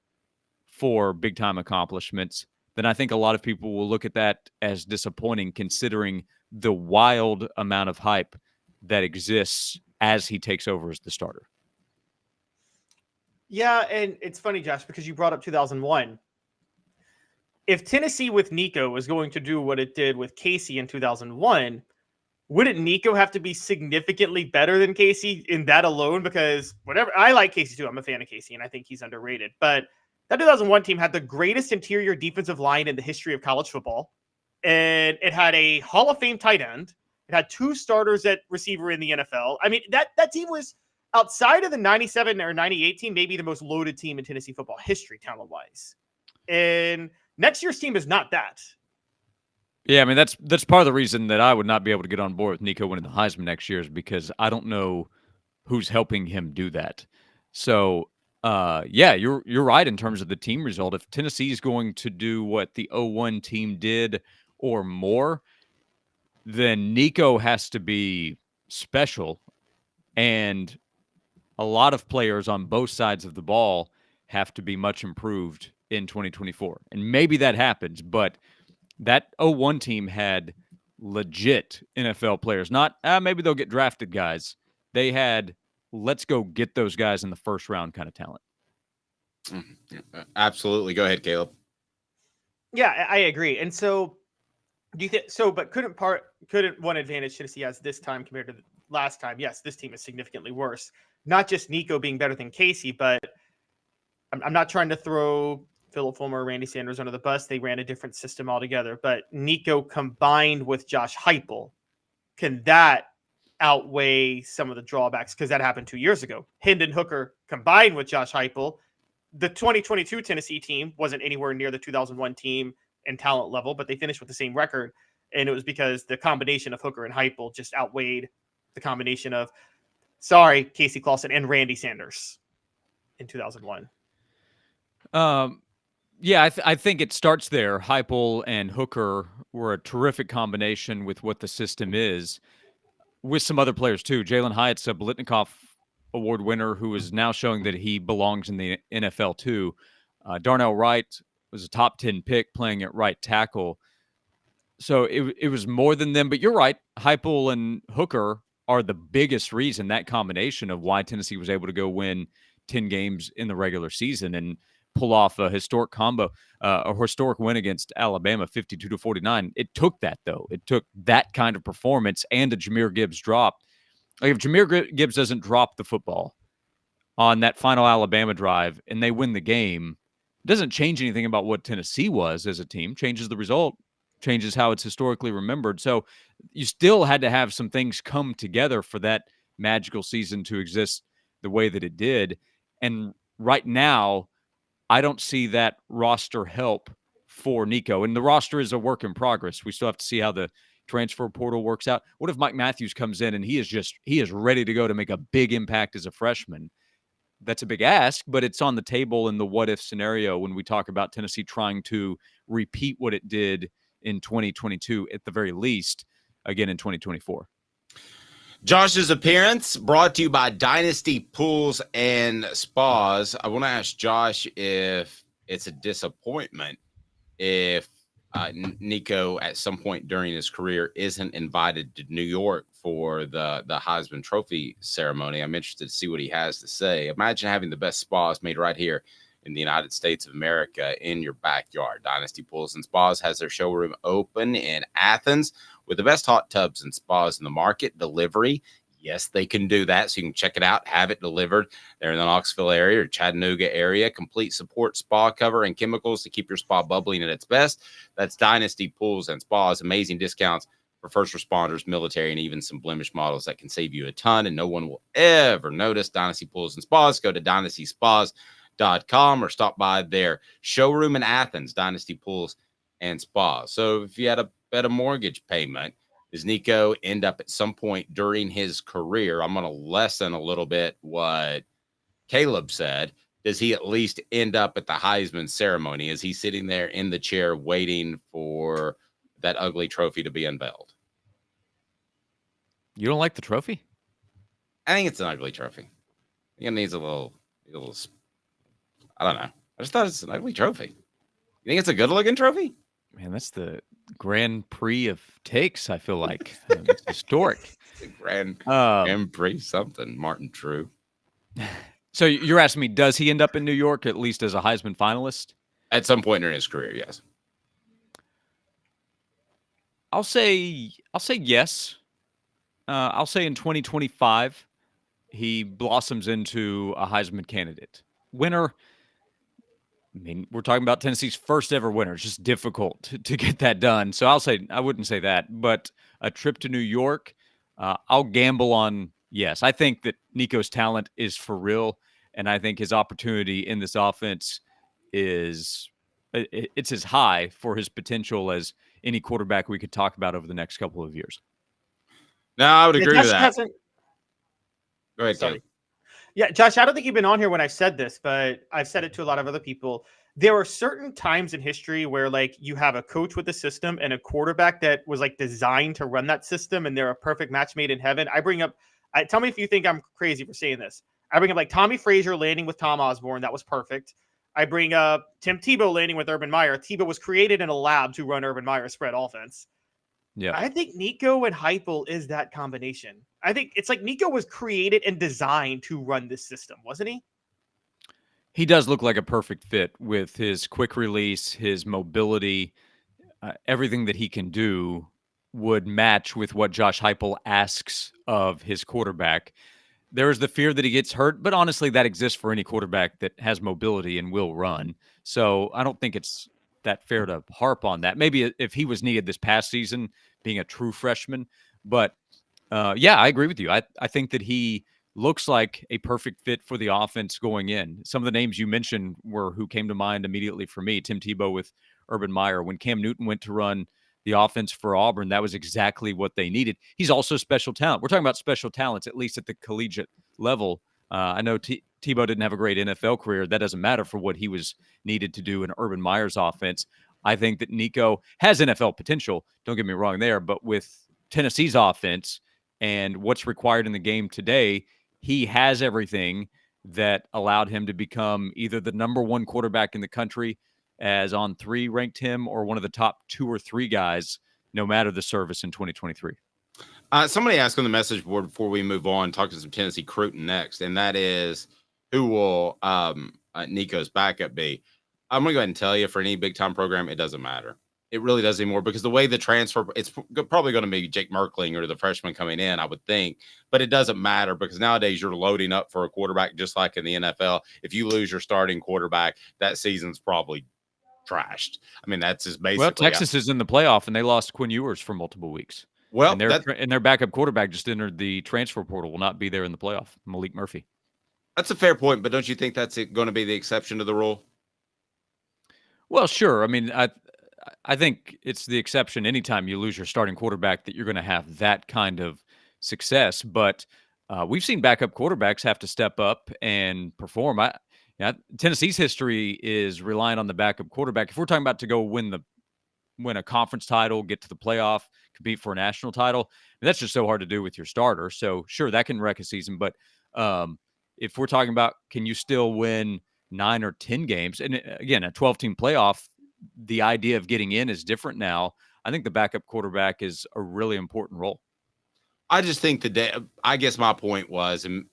for big-time accomplishments, then I think a lot of people will look at that as disappointing, considering the wild amount of hype that exists as he takes over as the starter. Yeah, and it's funny, Josh, because you brought up 2001. if Tennessee with Nico was going to do what it did with Casey in 2001, wouldn't Nico have to be significantly better than Casey in that alone? Because whatever, I like Casey too. I'm a fan of Casey, and I think he's underrated. But that 2001 team had the greatest interior defensive line in the history of college football, and it had a Hall of Fame tight end. It had 2 starters at receiver in the NFL. I mean, that team was, outside of the 97 or 98 team, maybe the most loaded team in Tennessee football history, talent-wise. And next year's team is not that. Yeah, I mean, that's part of the reason that I would not be able to get on board with Nico winning the Heisman next year, is because I don't know who's helping him do that. So, yeah, you're right in terms of the team result. If Tennessee is going to do what the 01 team did or more, then Nico has to be special, and a lot of players on both sides of the ball have to be much improved in 2024. And maybe that happens, but that 01 team had legit NFL players. Not, maybe they'll get drafted guys. They had, let's go get those guys in the first round kind of talent. Absolutely. Go ahead, Caleb. Yeah, I agree. And so, do you think so? But couldn't one advantage Tennessee has this time compared to the last time? Yes, this team is significantly worse. Not just Nico being better than Casey, but I'm not trying to throw Philip Fulmer or Randy Sanders under the bus. They ran a different system altogether. But Nico combined with Josh Heupel, can that outweigh some of the drawbacks? Because that happened 2 years ago. Hendon Hooker combined with Josh Heupel. The 2022 Tennessee team wasn't anywhere near the 2001 team in talent level, but they finished with the same record. And it was because the combination of Hooker and Heupel just outweighed the combination of, Casey Clausen and Randy Sanders in 2001. Yeah, I think it starts there. Heupel and Hooker were a terrific combination with what the system is, with some other players too. Jalen Hyatt's a Biletnikoff Award winner who is now showing that he belongs in the NFL too. Darnell Wright was a top 10 pick playing at right tackle. So it was more than them. But you're right. Heupel and Hooker are the biggest reason, that combination of why Tennessee was able to go win 10 games in the regular season and pull off a historic win against Alabama, 52-49. It took that, though. It took that kind of performance and a Jahmyr Gibbs drop. Like, if Jahmyr Gibbs doesn't drop the football on that final Alabama drive and they win the game, it doesn't change anything about what Tennessee was as a team. Changes the result, changes how it's historically remembered. So you still had to have some things come together for that magical season to exist the way that it did. And right now, I don't see that roster help for Nico. And the roster is a work in progress. We still have to see how the transfer portal works out. What if Mike Matthews comes in and he is ready to go to make a big impact as a freshman? That's a big ask, but it's on the table in the what-if scenario when we talk about Tennessee trying to repeat what it did in 2022, at the very least, again in 2024. Josh's appearance brought to you by Dynasty Pools and Spas. I want to ask Josh if it's a disappointment if Nico at some point during his career isn't invited to New York for the Heisman Trophy ceremony. I'm interested to see what he has to say. Imagine having the best spas made right here in the United States of America in your backyard. Dynasty Pools and Spas has their showroom open in Athens with the best hot tubs and spas in the market. Delivery, yes, they can do that. So you can check it out, have it delivered there in the Knoxville area or Chattanooga area. Complete support, spa cover, and chemicals to keep your spa bubbling at its best. That's Dynasty Pools and Spas. Amazing discounts for first responders, military, and even some blemish models that can save you a ton, and no one will ever notice. Dynasty Pools and Spas. Go to dynastyspas.com or stop by their showroom in Athens, Dynasty Pools and Spas. So if you had a mortgage payment, does Nico end up at some point during his career? I'm going to lessen a little bit what Caleb said. Does he at least end up at the Heisman ceremony? Is he sitting there in the chair waiting for that ugly trophy to be unveiled? You don't like the trophy? I think it's an ugly trophy. I think it needs a little, I don't know. I just thought it's an ugly trophy. You think it's a good looking trophy? Man, that's the Grand Prix of takes, I feel like. It's historic. The Grand Prix something, Martin True. So you're asking me, does he end up in New York, at least as a Heisman finalist? At some point in his career, yes. I'll say yes. I'll say in 2025 he blossoms into a Heisman candidate. Winner. I mean, we're talking about Tennessee's first ever winner. It's just difficult to get that done. So I wouldn't say that, but a trip to New York, I'll gamble on yes. I think that Nico's talent is for real, and I think his opportunity in this offense it's as high for his potential as any quarterback we could talk about over the next couple of years. No, I would agree with that. Go ahead, Sorry. Caleb. Yeah, Josh, I don't think you've been on here when I said this, but I've said it to a lot of other people. There are certain times in history where like you have a coach with a system and a quarterback that was like designed to run that system, and they're a perfect match made in heaven. Tell me if you think I'm crazy for saying this. I bring up like Tommy Frazier landing with Tom Osborne. That was perfect. I bring up Tim Tebow landing with Urban Meyer. Tebow was created in a lab to run Urban Meyer's spread offense. Yeah, I think Nico and Heupel is that combination. I think it's like Nico was created and designed to run this system, wasn't he? he does look like a perfect fit with his quick release, his mobility, everything that he can do would match with what Josh Heupel asks of his quarterback. There is the fear that he gets hurt, but honestly, that exists for any quarterback that has mobility and will run. So I don't think it's that fair to harp on that. Maybe if he was needed this past season, being a true freshman. But yeah, I agree with you. I think that he looks like a perfect fit for the offense going in. Some of the names you mentioned were who came to mind immediately for me. Tim Tebow with Urban Meyer. When Cam Newton went to run the offense for Auburn, that was exactly what they needed. He's also special talent. We're talking about special talents, at least at the collegiate level. I know Tebow didn't have a great NFL career. That doesn't matter for what he was needed to do in Urban Meyer's offense. I think that Nico has NFL potential. Don't get me wrong there, but with Tennessee's offense and what's required in the game today, he has everything that allowed him to become either the number one quarterback in the country, as On 3 ranked him, or one of the top 2 or 3 guys, no matter the service in 2023. Somebody asked on the message board before we move on, talking to some Tennessee recruiting next, and that is who will Nico's backup be? I'm going to go ahead and tell you, for any big-time program, it doesn't matter. It really doesn't anymore, because the way the transfer, it's probably going to be Jake Merkling or the freshman coming in, I would think. But it doesn't matter, because nowadays you're loading up for a quarterback just like in the NFL. If you lose your starting quarterback, that season's probably trashed. I mean, that's just basically. Well, Texas is in the playoff, and they lost Quinn Ewers for multiple weeks. Well, and their backup quarterback just entered the transfer portal, will not be there in the playoff, Malik Murphy. That's a fair point, but don't you think that's going to be the exception to the rule? Well, sure. I mean, I think it's the exception anytime you lose your starting quarterback that you're going to have that kind of success. But we've seen backup quarterbacks have to step up and perform. Tennessee's history is relying on the backup quarterback. If we're talking about to go win a conference title, get to the playoff, compete for a national title, that's just so hard to do with your starter. So sure, that can wreck a season. But if we're talking about, can you still win 9 or 10 games? And again, a 12-team playoff, the idea of getting in is different now. I think the backup quarterback is a really important role. I just think I guess my point was, and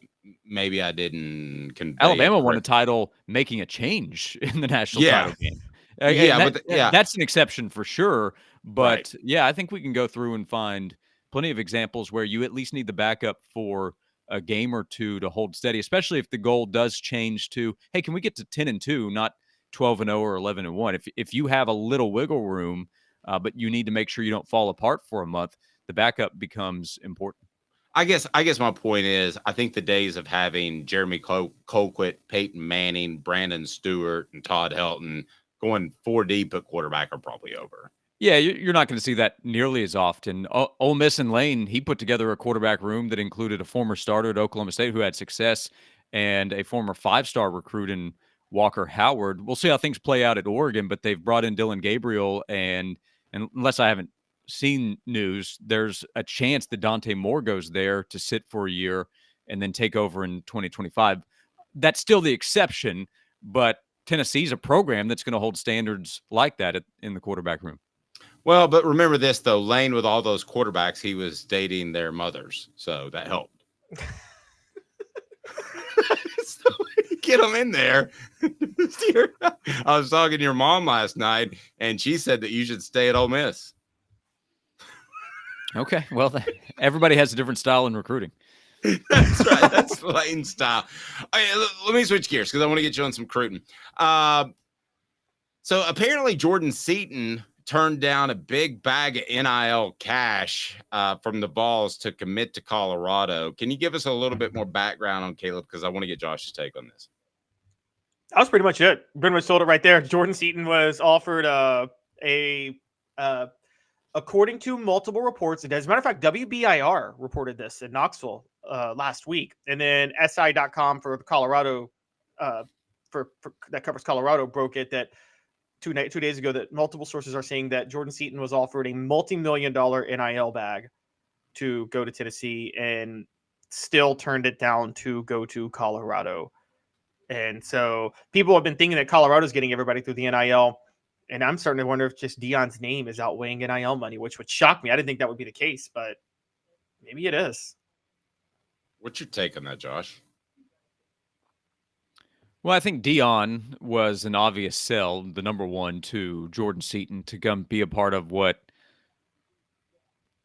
maybe I didn't convey Alabama won a title making a change in the national title game. That's an exception for sure. But I think we can go through and find plenty of examples where you at least need the backup for a game or two to hold steady, especially if the goal does change to, hey, can we get to 10-2, not 12-0 or 11-1? If you have a little wiggle room, but you need to make sure you don't fall apart for a month, the backup becomes important. I guess my point is, I think the days of having Jeremy Colquitt, Peyton Manning, Brandon Stewart, and Todd Helton going 4 deep at quarterback are probably over. Yeah, you're not going to see that nearly as often. Ole Miss and Lane, he put together a quarterback room that included a former starter at Oklahoma State who had success and a former 5-star recruit in Walker Howard. We'll see how things play out at Oregon, but they've brought in Dylan Gabriel, and unless I haven't seen news, there's a chance that Dante Moore goes there to sit for a year and then take over in 2025. That's still the exception, but Tennessee's a program that's going to hold standards like that in the quarterback room. Well, but remember this, though. Lane, with all those quarterbacks, he was dating their mothers, so that helped. So get them in there. I was talking to your mom last night, and she said that you should stay at Ole Miss. Okay. Well, everybody has a different style in recruiting. That's right. That's Lane style. Okay, let me switch gears because I want to get you on some recruiting. So apparently Jordan Seaton turned down a big bag of NIL cash from the Vols to commit to Colorado. Can you give us a little bit more background on Caleb? Because I want to get Josh's take on this. That was pretty much it. Pretty much told it right there. Jordan Seaton was offered according to multiple reports, and as a matter of fact, WBIR reported this in Knoxville last week, and then SI.com for Colorado, for that covers Colorado, broke it that 2 days ago that multiple sources are saying that Jordan Seaton was offered a multi-million-dollar NIL bag to go to Tennessee and still turned it down to go to Colorado. And so people have been thinking that Colorado's getting everybody through the NIL. And I'm starting to wonder if just Deion's name is outweighing NIL money, which would shock me. I didn't think that would be the case, but maybe it is. What's your take on that, Josh? Well, I think Deion was an obvious sell, the number one to Jordan Seaton to come be a part of what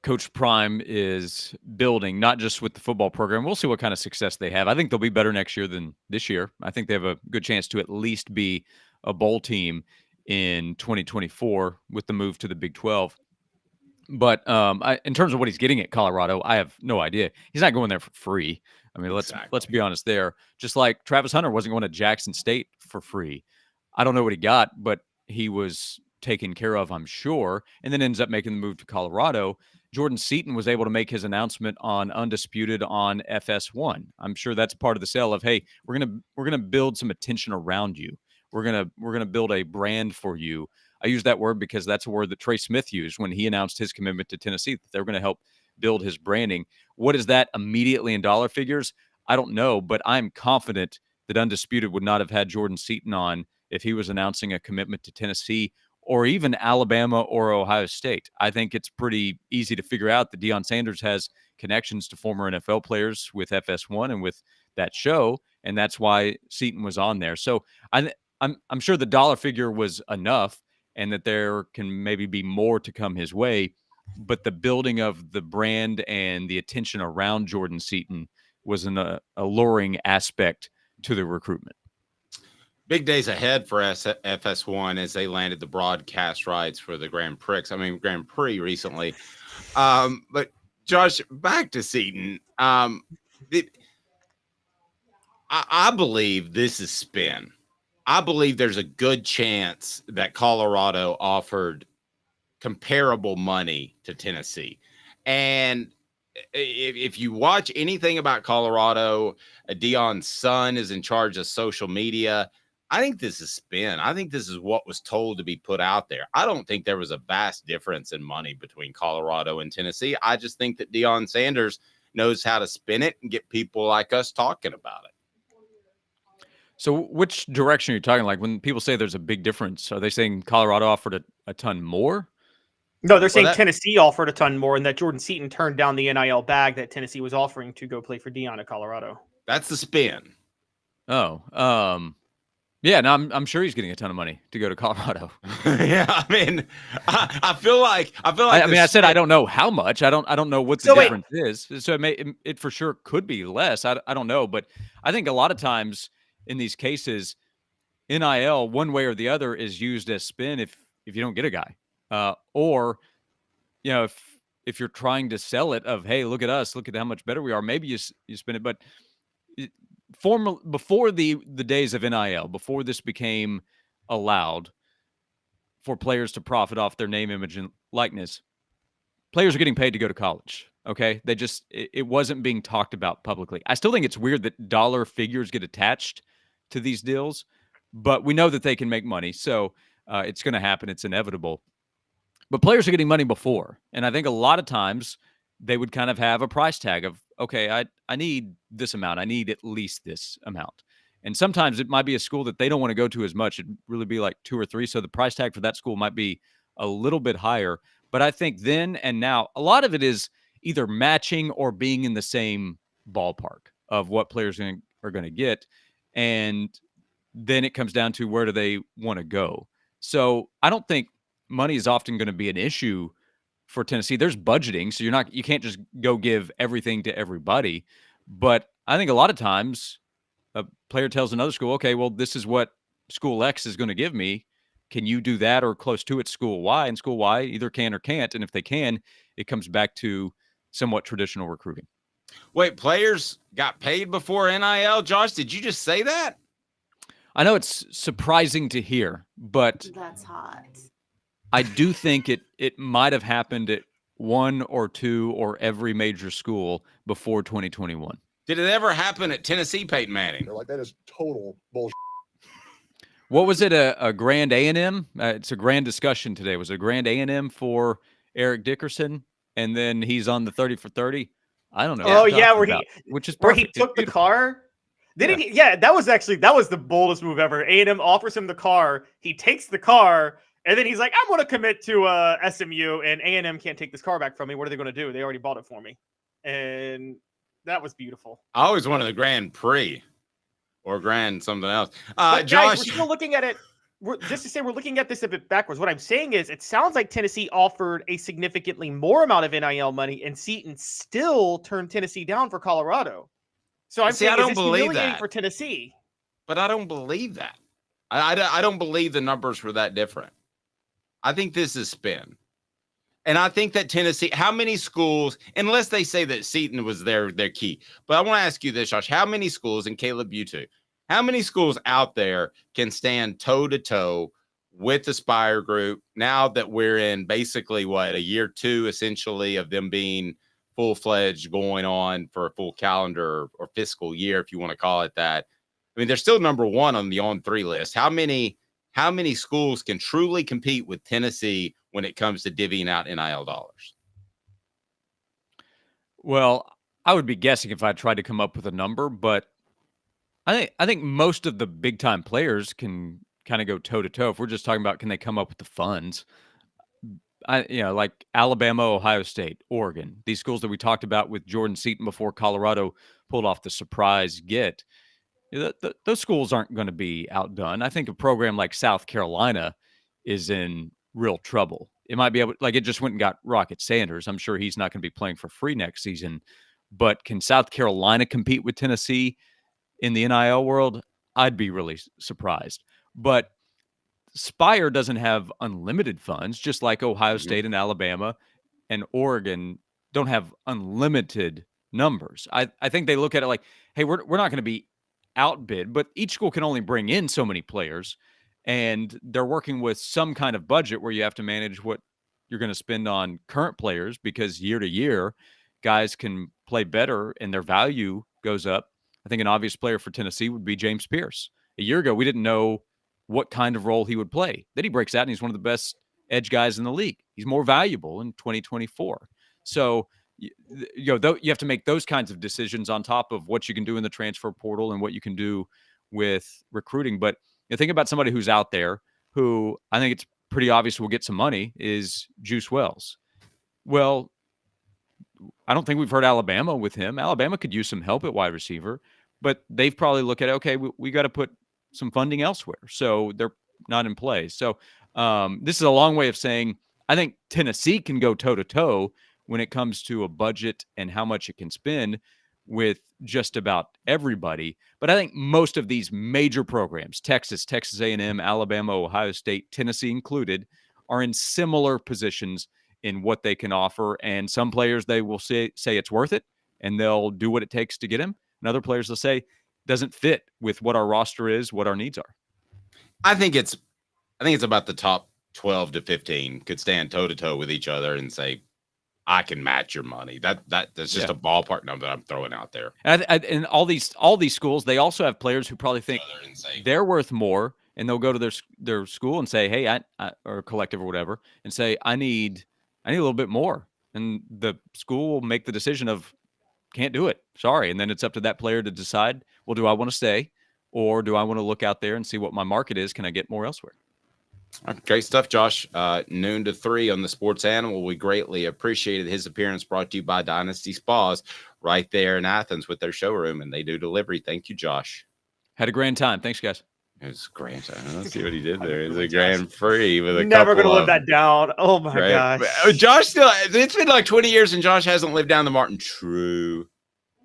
Coach Prime is building, not just with the football program. We'll see what kind of success they have. I think they'll be better next year than this year. I think they have a good chance to at least be a bowl team in 2024 with the move to the Big 12. But in terms of what he's getting at Colorado, I have no idea. He's not going there for free. I mean, let's be honest there. Just like Travis Hunter wasn't going to Jackson State for free. I don't know what he got, but he was taken care of, I'm sure, and then ends up making the move to Colorado. Jordan Seaton was able to make his announcement on Undisputed on FS1. I'm sure that's part of the sale of, hey, we're gonna build some attention around you. We're gonna build a brand for you. I use that word because that's a word that Trey Smith used when he announced his commitment to Tennessee, that they're going to help build his branding. What is that immediately in dollar figures? I don't know, but I'm confident that Undisputed would not have had Jordan Seaton on if he was announcing a commitment to Tennessee or even Alabama or Ohio State. I think it's pretty easy to figure out that Deion Sanders has connections to former NFL players with FS1 and with that show, and that's why Seaton was on there. So I'm sure the dollar figure was enough, and that there can maybe be more to come his way. But the building of the brand and the attention around Jordan Seaton was an alluring aspect to the recruitment. Big days ahead for FS1 as they landed the broadcast rights for the Grand Prix recently. But Josh, back to Seaton. I believe this is spin. I believe there's a good chance that Colorado offered comparable money to Tennessee. And if you watch anything about Colorado, Deion's son is in charge of social media. I think this is spin. I think this is what was told to be put out there. I don't think there was a vast difference in money between Colorado and Tennessee. I just think that Deion Sanders knows how to spin it and get people like us talking about it. So which direction are you talking? Like when people say there's a big difference, are they saying Colorado offered a ton more? No, they're saying Tennessee offered a ton more and that Jordan Seaton turned down the NIL bag that Tennessee was offering to go play for Deion at Colorado. That's the spin. Oh, yeah, no, I'm sure he's getting a ton of money to go to Colorado. Yeah, I mean, I feel like. I said I don't know how much. I don't know what the difference is. So it for sure could be less. I don't know, but I think a lot of times in these cases, NIL one way or the other is used as spin if you don't get a guy, or if you're trying to sell it of, hey, look at us, look at how much better we are. Maybe you spin it, but. Before the days of NIL, before this became allowed for players to profit off their name, image, and likeness, players are getting paid to go to college. Okay, it wasn't being talked about publicly. I still think it's weird that dollar figures get attached to these deals, but we know that they can make money, so it's going to happen. It's inevitable. But players are getting money before, and I think a lot of times they would kind of have a price tag of, okay, I need this amount. I need at least this amount. And sometimes it might be a school that they don't want to go to as much. It'd really be like 2 or 3. So the price tag for that school might be a little bit higher. But I think then and now, a lot of it is either matching or being in the same ballpark of what players are going to get. And then it comes down to where do they want to go. So I don't think money is often going to be an issue for Tennessee. There's budgeting, so you can't just go give everything to everybody. But I think a lot of times a player tells another school, okay, well, this is what school X is going to give me. Can you do that or close to it school Y? And school Y either can or can't. And if they can, it comes back to somewhat traditional recruiting. Wait, players got paid before NIL? Josh, did you just say that? I know it's surprising to hear, but that's hot. I do think it might have happened at one or two or every major school before 2021. Did it ever happen at Tennessee, Peyton Manning? They're like, that is total bullshit. What was it? A grand A&M? It's a grand discussion today. Was it a grand A&M for Eric Dickerson? And then he's on the 30 for 30. I don't know. Oh yeah, which is where perfect. he took the car. That was the boldest move ever. A&M offers him the car. He takes the car, and then he's like, "I'm going to commit to SMU, and A&M can't take this car back from me. What are they going to do? They already bought it for me." And that was beautiful. I always wanted the Grand Prix or Grand something else. But Josh, guys, we're still looking at it. Just to say, we're looking at this a bit backwards. What I'm saying is, it sounds like Tennessee offered a significantly more amount of NIL money, and Seaton still turned Tennessee down for Colorado. So I'm saying, I don't it's believe humiliating that for Tennessee. But I don't believe that. I don't believe the numbers were that different. I think this is spin. And I think that Tennessee, how many schools, unless they say that Seaton was their key, but I want to ask you this, Josh, how many schools, and Caleb, you too, how many schools out there can stand toe-to-toe with the Spire Group now that we're in basically, a year two, essentially, of them being full-fledged, going on for a full calendar or fiscal year, if you want to call it that? I mean, they're still number one on the on-3 list. How many schools can truly compete with Tennessee when it comes to divvying out NIL dollars? Well, I would be guessing if I tried to come up with a number, but I think most of the big time players can kind of go toe to toe. If we're just talking about, can they come up with the funds? Like Alabama, Ohio State, Oregon, these schools that we talked about with Jordan Seaton before Colorado pulled off the surprise get. Those schools aren't going to be outdone. I think a program like South Carolina is in real trouble. It might be able, like, it just went and got Rocket Sanders. I'm sure he's not going to be playing for free next season. But can South Carolina compete with Tennessee in the NIL world? I'd be really surprised. But Spire doesn't have unlimited funds, just like Ohio State and Alabama and Oregon don't have unlimited numbers. I think they look at it like, hey, we're not going to be outbid, but each school can only bring in so many players, and they're working with some kind of budget where you have to manage what you're going to spend on current players, because year to year, guys can play better and their value goes up. I think an obvious player for Tennessee would be James Pierce. A year ago, we didn't know what kind of role he would play. Then he breaks out and he's one of the best edge guys in the league. He's more valuable in 2024. So, you have to make those kinds of decisions on top of what you can do in the transfer portal and what you can do with recruiting. But think about somebody who's out there who I think it's pretty obvious will get some money is Juice Wells. Well, I don't think we've heard Alabama with him. Alabama could use some help at wide receiver, but they've probably looked at, okay, we got to put some funding elsewhere. So they're not in play. So this is a long way of saying I think Tennessee can go toe-to-toe when it comes to a budget and how much it can spend with just about everybody. But I think most of these major programs, Texas A&M, Alabama, Ohio State, Tennessee included, are in similar positions in what they can offer. And some players, they will say it's worth it, and they'll do what it takes to get him. And other players will say, doesn't fit with what our roster is, what our needs are. I think it's about the top 12 to 15 could stand toe-to-toe with each other and say, I can match your money. That's just a ballpark number that I'm throwing out there. And all these schools, they also have players who probably think they're worth more, and they'll go to their school and say, hey, or collective or whatever, and say, I need a little bit more. And the school will make the decision of, can't do it. Sorry. And then it's up to that player to decide, well, do I want to stay, or do I want to look out there and see what my market is? Can I get more elsewhere? Great stuff, Josh. Noon to 3 on the Sports Animal. We greatly appreciated his appearance, brought to you by Dynasty Spas right there in Athens with their showroom, and they do delivery. Thank you, Josh. Had a grand time. Thanks, guys. It's Grand. Let's see what he did there. It's a Grand Prix with a Never couple gonna live of that down. Oh my gosh. Josh still. It's been like 20 years, and Josh hasn't lived down the Martin True,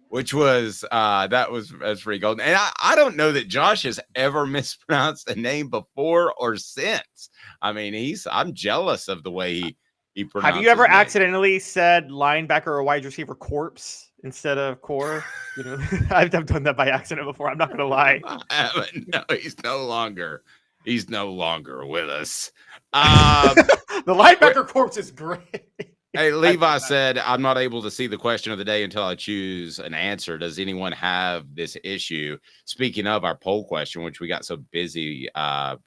which was that's pretty golden. And I don't know that Josh has ever mispronounced a name before or since. I mean, I'm jealous of the way he pronounces. Have you ever his name. accidentally said linebacker or wide receiver corpse instead of core? You know, I've done that by accident before. I'm not gonna lie. I haven't. No, he's no longer with us. The linebacker corpse is great. Hey, Levi said, I'm not able to see the question of the day until I choose an answer. Does anyone have this issue? Speaking of our poll question, which we got so busy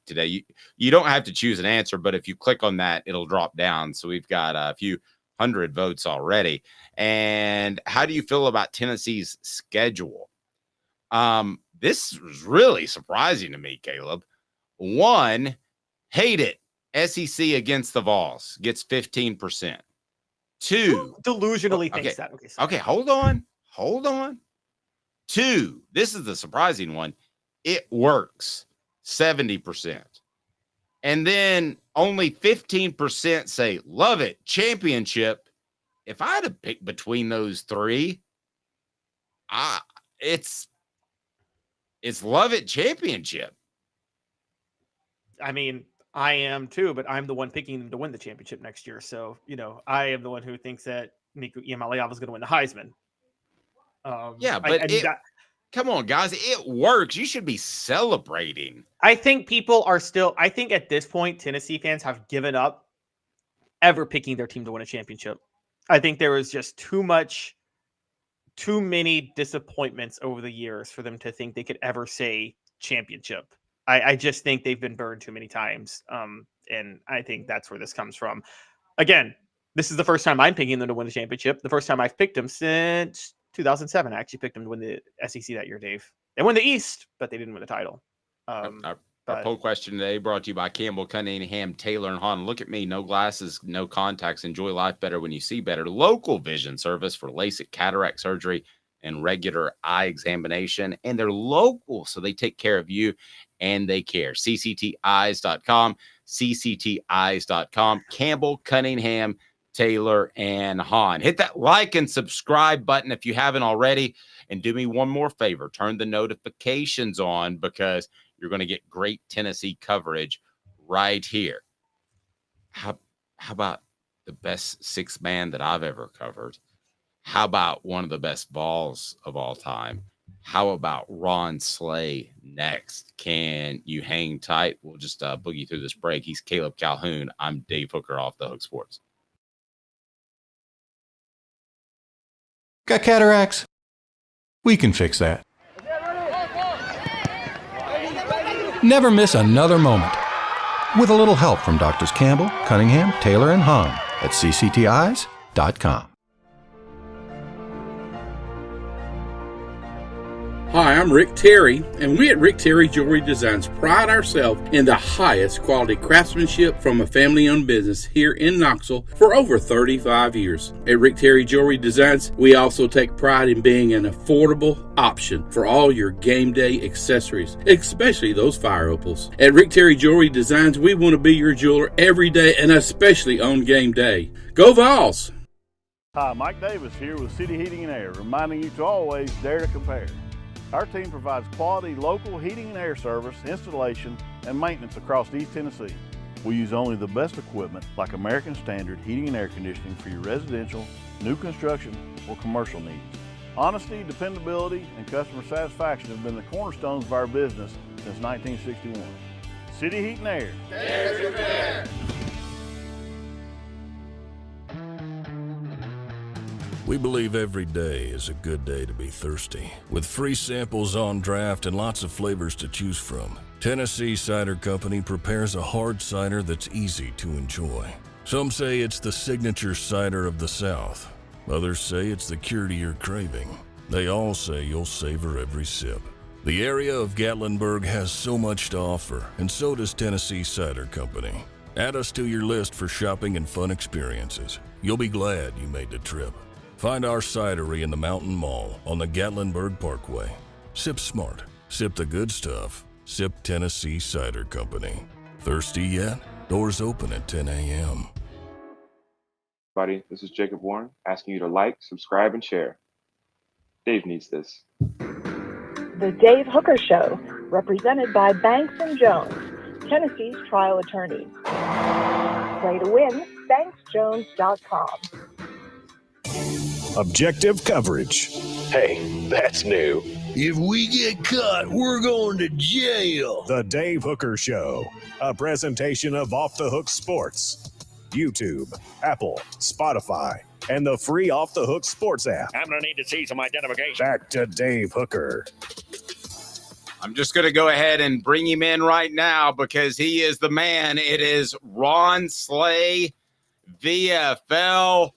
today, you don't have to choose an answer, but if you click on that, it'll drop down. So we've got a few hundred votes already. And how do you feel about Tennessee's schedule? This was really surprising to me, Caleb. 1, hate it. SEC against the Vols gets 15%. 2, delusionally thinks that. Okay, hold on. 2, this is the surprising one. It works, 70%. And then only 15% say love it, championship. If I had to pick between those three, it's love it, championship. I mean, I am too, but I'm the one picking them to win the championship next year. So, you know, I am the one who thinks that Nico Iamaleava is going to win the Heisman. Come on, guys. It works. You should be celebrating. I think I think at this point, Tennessee fans have given up ever picking their team to win a championship. I think there was just too many disappointments over the years for them to think they could ever say championship. I just think they've been burned too many times. And I think that's where this comes from. Again, this is the first time I'm picking them to win the championship. The first time I've picked them since 2007. I actually picked them to win the SEC that year, Dave. They won the East, but they didn't win the title. Our poll question today brought to you by Campbell, Cunningham, Taylor, and Hahn. Look at me. No glasses, no contacts. Enjoy life better when you see better. Local vision service for LASIK, cataract surgery, and regular eye examination. And they're local, so they take care of you and they care. CCTeyes.com, CCTeyes.com. Campbell, Cunningham, Taylor, and Hahn. Hit that like and subscribe button if you haven't already. And do me one more favor. Turn the notifications on because you're going to get great Tennessee coverage right here. How about the best six man that I've ever covered? How about one of the best Vols of all time? How about Ron Slay next? Can you hang tight? We'll just boogie through this break. He's Caleb Calhoun. I'm Dave Hooker, Off the Hook Sports. Got cataracts? We can fix that. Never miss another moment. With a little help from Doctors Campbell, Cunningham, Taylor, and Hahn at ccteyes.com. Hi, I'm Rick Terry, and we at Rick Terry Jewelry Designs pride ourselves in the highest quality craftsmanship from a family-owned business here in Knoxville for over 35 years. At Rick Terry Jewelry Designs, we also take pride in being an affordable option for all your game day accessories, especially those fire opals. At Rick Terry Jewelry Designs, we want to be your jeweler every day and especially on game day. Go Vols! Hi, Mike Davis here with City Heating and Air, reminding you to always dare to compare. Our team provides quality local heating and air service, installation, and maintenance across East Tennessee. We use only the best equipment like American Standard heating and air conditioning for your residential, new construction, or commercial needs. Honesty, dependability, and customer satisfaction have been the cornerstones of our business since 1961. City Heat and Air. Dare to compare. We believe every day is a good day to be thirsty. With free samples on draft and lots of flavors to choose from, Tennessee Cider Company prepares a hard cider that's easy to enjoy. Some say it's the signature cider of the South. Others say it's the cure to your craving. They all say you'll savor every sip. The area of Gatlinburg has so much to offer, and so does Tennessee Cider Company. Add us to your list for shopping and fun experiences. You'll be glad you made the trip. Find our cidery in the Mountain Mall on the Gatlinburg Parkway. Sip smart. Sip the good stuff. Sip Tennessee Cider Company. Thirsty yet? Doors open at 10 a.m. Buddy, this is Jacob Warren asking you to like, subscribe, and share. Dave needs this. The Dave Hooker Show, represented by Banks & Jones, Tennessee's trial attorney. Play to win, banksjones.com. Objective coverage. Hey, that's new. If we get caught, we're going to jail. The Dave Hooker Show, a presentation of Off the Hook Sports. YouTube, Apple, Spotify, and the free Off the Hook Sports app. I'm going to need to see some identification. Back to Dave Hooker. I'm just going to go ahead and bring him in right now because he is the man. It is Ron Slay, VFL,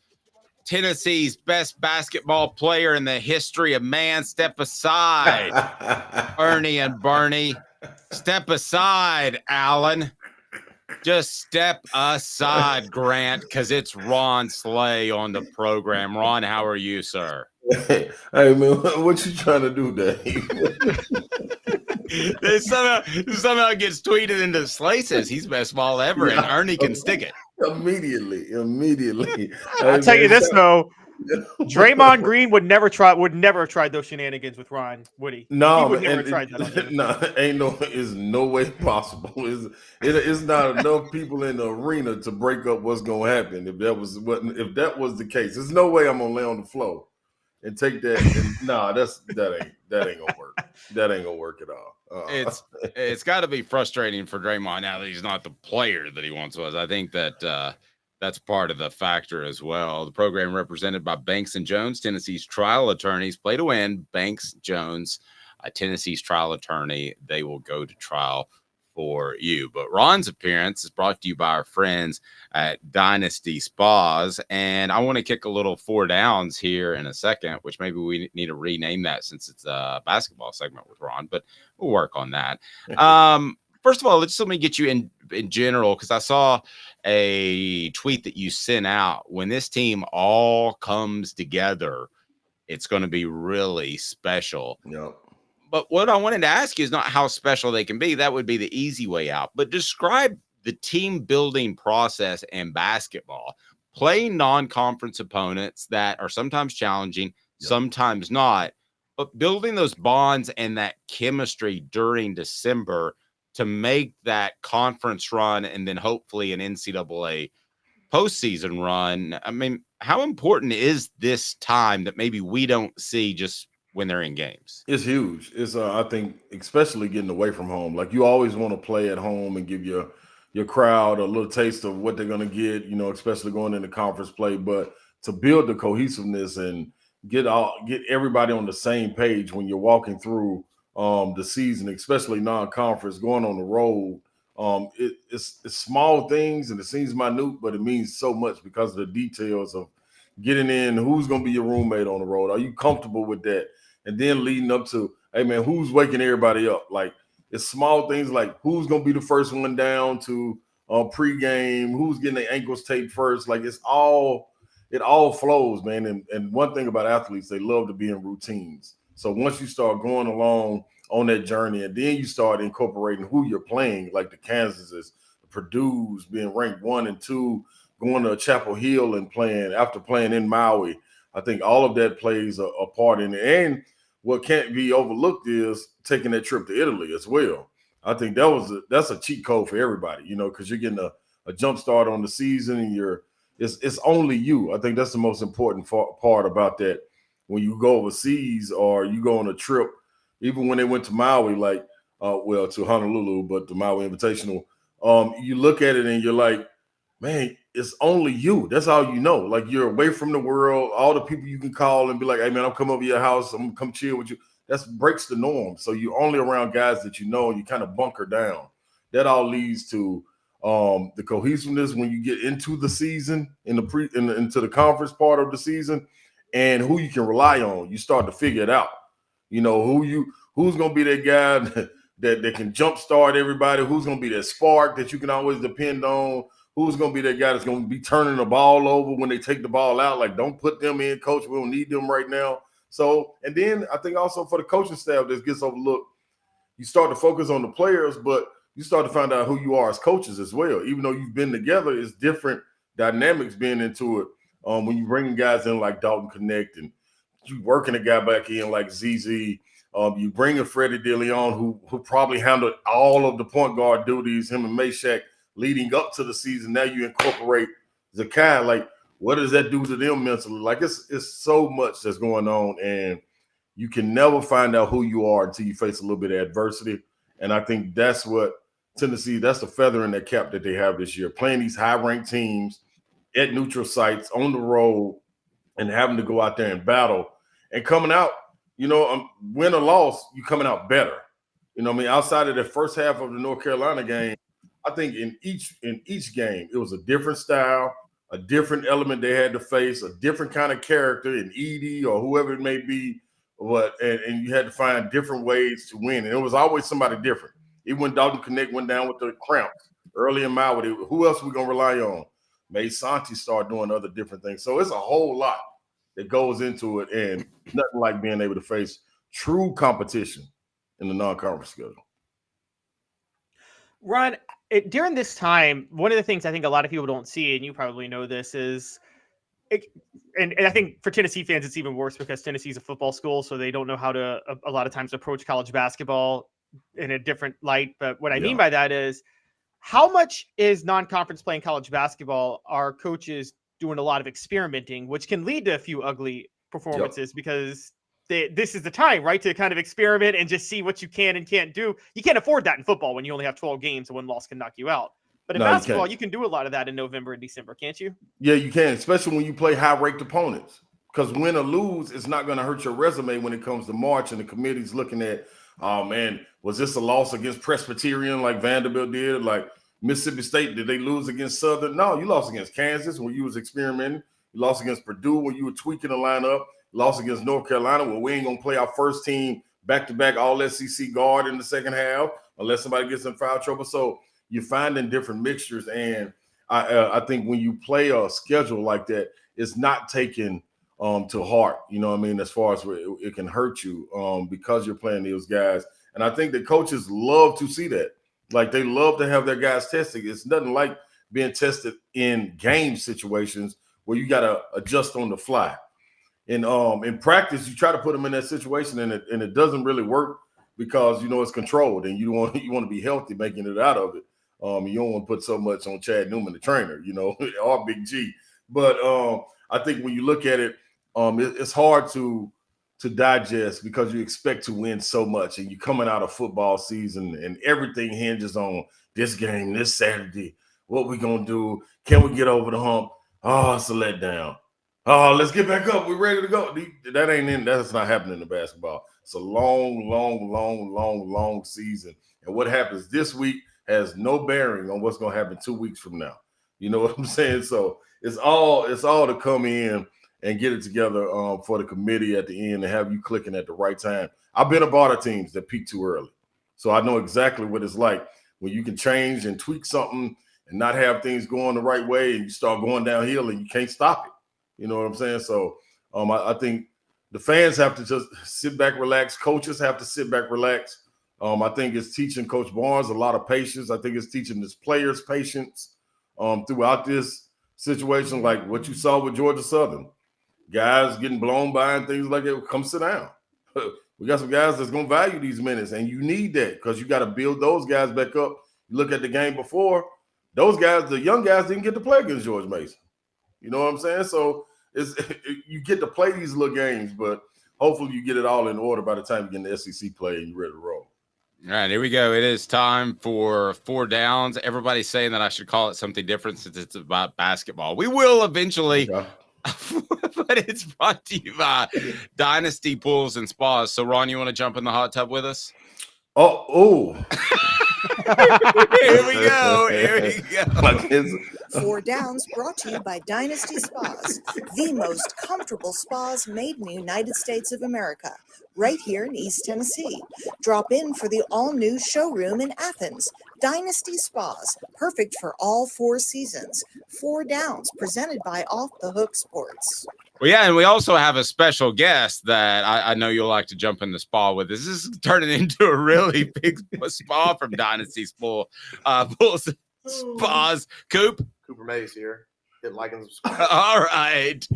Tennessee's best basketball player in the history of man. Step aside, Ernie and Bernie. Step aside, Alan. Just step aside, Grant, because it's Ron Slay on the program. Ron, how are you, sir? Hey, man, what you trying to do, Dave? This somehow gets tweeted into Slay says he's best ball ever, and Ernie can stick it. Immediately. I'll tell you this though, Draymond Green would never have tried those shenanigans with Ryan, would he? No, he would never have tried that. Is no way possible. It's not enough people in the arena to break up what's gonna happen. If that was the case, there's no way I'm gonna lay on the floor and take that. That ain't gonna work. That ain't gonna work at all. It's got to be frustrating for Draymond now that he's not the player that he once was. I think that that's part of the factor as well. The program represented by Banks & Jones, Tennessee's trial attorneys. Play to win, Banks Jones, Tennessee's trial attorney. They will go to trial for you. But Ron's appearance is brought to you by our friends at Dynasty Spas. And I want to kick a little 4 downs here in a second, which maybe we need to rename that since it's a basketball segment with Ron, but we'll work on that. First of all, let me get you in general, because I saw a tweet that you sent out. When this team all comes together, it's going to be really special. Yep. But what I wanted to ask you is not how special they can be. That would be the easy way out. But describe the team building process in basketball. Playing non-conference opponents that are sometimes challenging, sometimes not. But building those bonds and that chemistry during December to make that conference run and then hopefully an NCAA postseason run. I mean, how important is this time that maybe we don't see just when they're in games? It's huge. It's I think especially getting away from home. Like you always want to play at home and give your crowd a little taste of what they're going to get, especially going into conference play. But to build the cohesiveness and get everybody on the same page when you're walking through the season, especially non-conference, going on the road. It's small things and it seems minute, but it means so much because of the details of getting in, who's going to be your roommate on the road. Are you comfortable with that? And then leading up to, hey, man, who's waking everybody up? Like, it's small things like who's going to be the first one down to pregame, who's getting their ankles taped first. Like, it all flows, man. And one thing about athletes, they love to be in routines. So once you start going along on that journey and then you start incorporating who you're playing, like the Kansases, the Purdue's being ranked 1 and 2, going to Chapel Hill and after playing in Maui, I think all of that plays a part in it. And what can't be overlooked is taking that trip to Italy as well. I think that's a cheat code for everybody, because you're getting a jump start on the season and it's only you. I think that's the most important part about that. When you go overseas or you go on a trip, even when they went to Maui, to Honolulu, but the Maui Invitational, you look at it and you're like, man, it's only you. That's all you know. Like, you're away from the world, all the people you can call and be like, hey, man, I'm coming over to your house. I'm going to come chill with you. That breaks the norm. So you're only around guys that you know and you kind of bunker down. That all leads to the cohesiveness when you get into the season, into the conference part of the season, and who you can rely on. You start to figure it out. Who's going to be that guy that can jumpstart everybody, who's going to be that spark that you can always depend on, who's going to be that guy that's going to be turning the ball over when they take the ball out. Like, don't put them in, coach. We don't need them right now. So, and then I think also for the coaching staff that gets overlooked, you start to focus on the players, but you start to find out who you are as coaches as well. Even though you've been together, it's different dynamics being into it. When you bringing guys in like Dalton Connect and you working a guy back in like ZZ, you bring a Freddie DeLeon who probably handled all of the point guard duties, him and Meshack leading up to the season. Now you incorporate Zakai. Like, what does that do to them mentally? Like, it's so much that's going on, and you can never find out who you are until you face a little bit of adversity. And I think that's what Tennessee, that's the feather in their cap that they have this year, playing these high-ranked teams at neutral sites on the road and having to go out there and battle and coming out, win or loss, you coming out better. You know what I mean? Outside of the first half of the North Carolina game, I think in each game, it was a different style, a different element they had to face, a different kind of character in Edie or whoever it may be. And you had to find different ways to win. And it was always somebody different. Even when Dalton Connect went down with the cramps early in Maui, who else are we going to rely on? May Santi start doing other different things. So it's a whole lot that goes into it, and nothing like being able to face true competition in the non-conference schedule. Ron, during this time, one of the things I think a lot of people don't see, and you probably know this, is and I think for Tennessee fans, it's even worse because Tennessee is a football school, so they don't know how to a lot of times approach college basketball in a different light. But what I mean by that is, how much is non-conference playing college basketball are coaches doing a lot of experimenting, which can lead to a few ugly performances because this is the time, right, to kind of experiment and just see what you can and can't do. You can't afford that in football when you only have 12 games and one loss can knock you out. But in basketball, you can do a lot of that in November and December, can't you? Yeah, you can, especially when you play high-ranked opponents. Because win or lose, it's not going to hurt your resume when it comes to March and the committee's looking at, oh, man, was this a loss against Presbyterian like Vanderbilt did? Like Mississippi State, did they lose against Southern? No, you lost against Kansas when you was experimenting. You lost against Purdue when you were tweaking the lineup. You lost against North Carolina where we ain't going to play our first team back-to-back all-SEC guard in the second half unless somebody gets in foul trouble. So you're finding different mixtures, and I think when you play a schedule like that, it's not taken to heart, you know what I mean, as far as it can hurt you because you're playing those guys. And I think the coaches love to see that. Like, they love to have their guys tested. It's nothing like being tested in game situations where you got to adjust on the fly. And in practice, you try to put them in that situation, and it doesn't really work because, it's controlled, and you want to be healthy making it out of it. You don't want to put so much on Chad Newman, the trainer, or Big G. But I think when you look at it, it's hard to digest because you expect to win so much, and you're coming out of football season, and everything hinges on this game this Saturday. What we gonna do? Can we get over the hump? Oh, it's a letdown. Oh, let's get back up. We're ready to go. That's not happening in basketball. It's a long, long, long, long, long season, and what happens this week has no bearing on what's going to happen 2 weeks from now. You know what I'm saying? So it's all to come in and get it together for the committee at the end and have you clicking at the right time. I've been a part of teams that peak too early. So I know exactly what it's like when you can change and tweak something and not have things going the right way and you start going downhill and you can't stop it. You know what I'm saying? So I think the fans have to just sit back, relax. Coaches have to sit back, relax. I think it's teaching Coach Barnes a lot of patience. I think it's teaching his players patience throughout this situation, like what you saw with Georgia Southern. Guys getting blown by and things like that. Come sit down. We got some guys that's going to value these minutes, and you need that because you got to build those guys back up. You look at the game before, those guys, the young guys didn't get to play against George Mason. You know what I'm saying? So you get to play these little games, but hopefully you get it all in order by the time you get in the SEC play and you're ready to roll. All right, here we go. It is time for 4 downs. Everybody's saying that I should call it something different since it's about basketball. We will eventually, but it's brought to you by Dynasty Pools and Spas. So, Ron, you want to jump in the hot tub with us? Oh. Here we go. 4 Downs brought to you by Dynasty Spas, the most comfortable spas made in the United States of America, right here in East Tennessee. Drop in for the all-new showroom in Athens. Dynasty Spas, perfect for all 4 seasons. 4 Downs, presented by Off the Hook Sports. Well, yeah, and we also have a special guest that I know you'll like to jump in the spa with. This is turning into a really big spa from Dynasty Spool. Spas. Cooper Mays here. Hit like and subscribe. All right.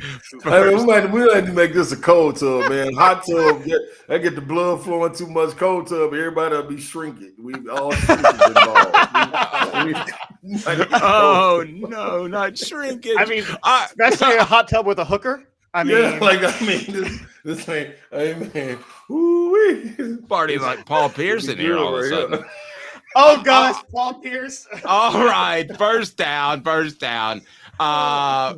Hey, we might need to make this a cold tub, man. Hot tub, get the blood flowing too much. Cold tub, everybody will be shrinking. We all shrinking involved. Oh no, not shrinking. I mean, especially a hot tub with a hooker. This thing. Hey man, woo-wee. Party like Paul Pierce in here all of a sudden. Oh gosh, Paul Pierce. All right, first down.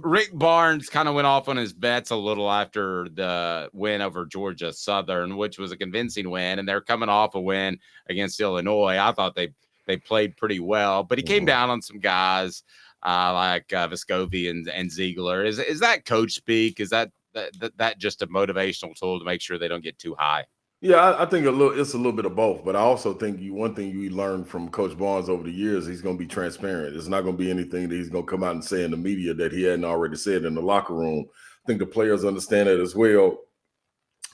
Rick Barnes kind of went off on his bets a little after the win over Georgia Southern, which was a convincing win, and they're coming off a win against Illinois. I thought they played pretty well, but he came down on some guys like Vescovi and Ziegler. Is that coach speak? Is that just a motivational tool to make sure they don't get too high? Yeah, I think it's a little bit of both, but I also think one thing you learned from Coach Barnes over the years, he's going to be transparent. It's not going to be anything that he's going to come out and say in the media that he hadn't already said in the locker room. I think the players understand that as well.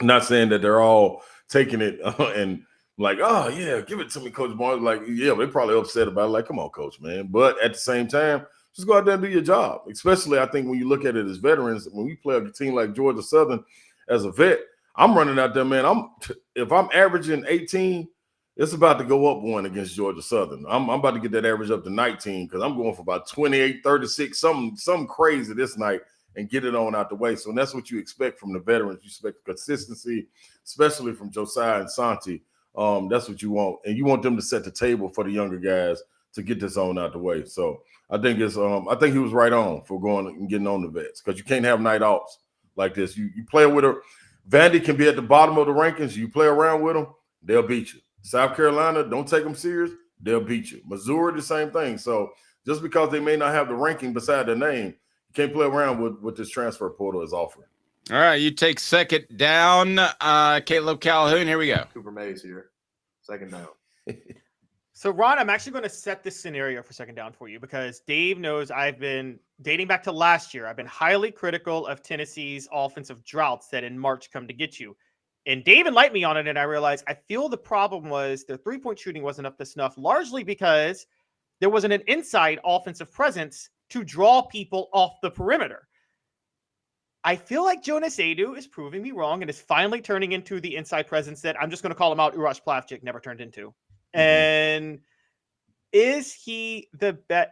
Not saying that they're all taking it and like, oh yeah, give it to me, Coach Barnes. Like, yeah, they're probably upset about it. Like, come on, Coach, man. But at the same time, just go out there and do your job. Especially, I think when you look at it as veterans, when we play a team like Georgia Southern as a vet, I'm running out there, man. If I'm averaging 18, it's about to go up 1 against Georgia Southern. I'm about to get that average up to 19 because I'm going for about 28, 36, something crazy this night and get it on out the way. So that's what you expect from the veterans. You expect consistency, especially from Josiah and Santi. That's what you want. And you want them to set the table for the younger guys to get this on out the way. So I think I think he was right on for going and getting on the vets because you can't have night offs like this. You play with her. Vandy can be at the bottom of the rankings. You play around with them, they'll beat you. South Carolina, don't take them serious, they'll beat you. Missouri, the same thing. So just because they may not have the ranking beside their name, you can't play around with what this transfer portal is offering. All right, you take second down. Caleb Calhoun, here we go. Cooper Mays here. Second down. So, Ron, I'm actually going to set this scenario for second down for you because Dave knows I've been dating back to last year. I've been highly critical of Tennessee's offensive droughts that in March come to get you. And Dave enlightened me on it, and I realized I feel the problem was their three-point shooting wasn't up to snuff, largely because there wasn't an inside offensive presence to draw people off the perimeter. I feel like Jonas Adu is proving me wrong and is finally turning into the inside presence that I'm just going to call him out, Uroš Plavčić never turned into. And is he the best?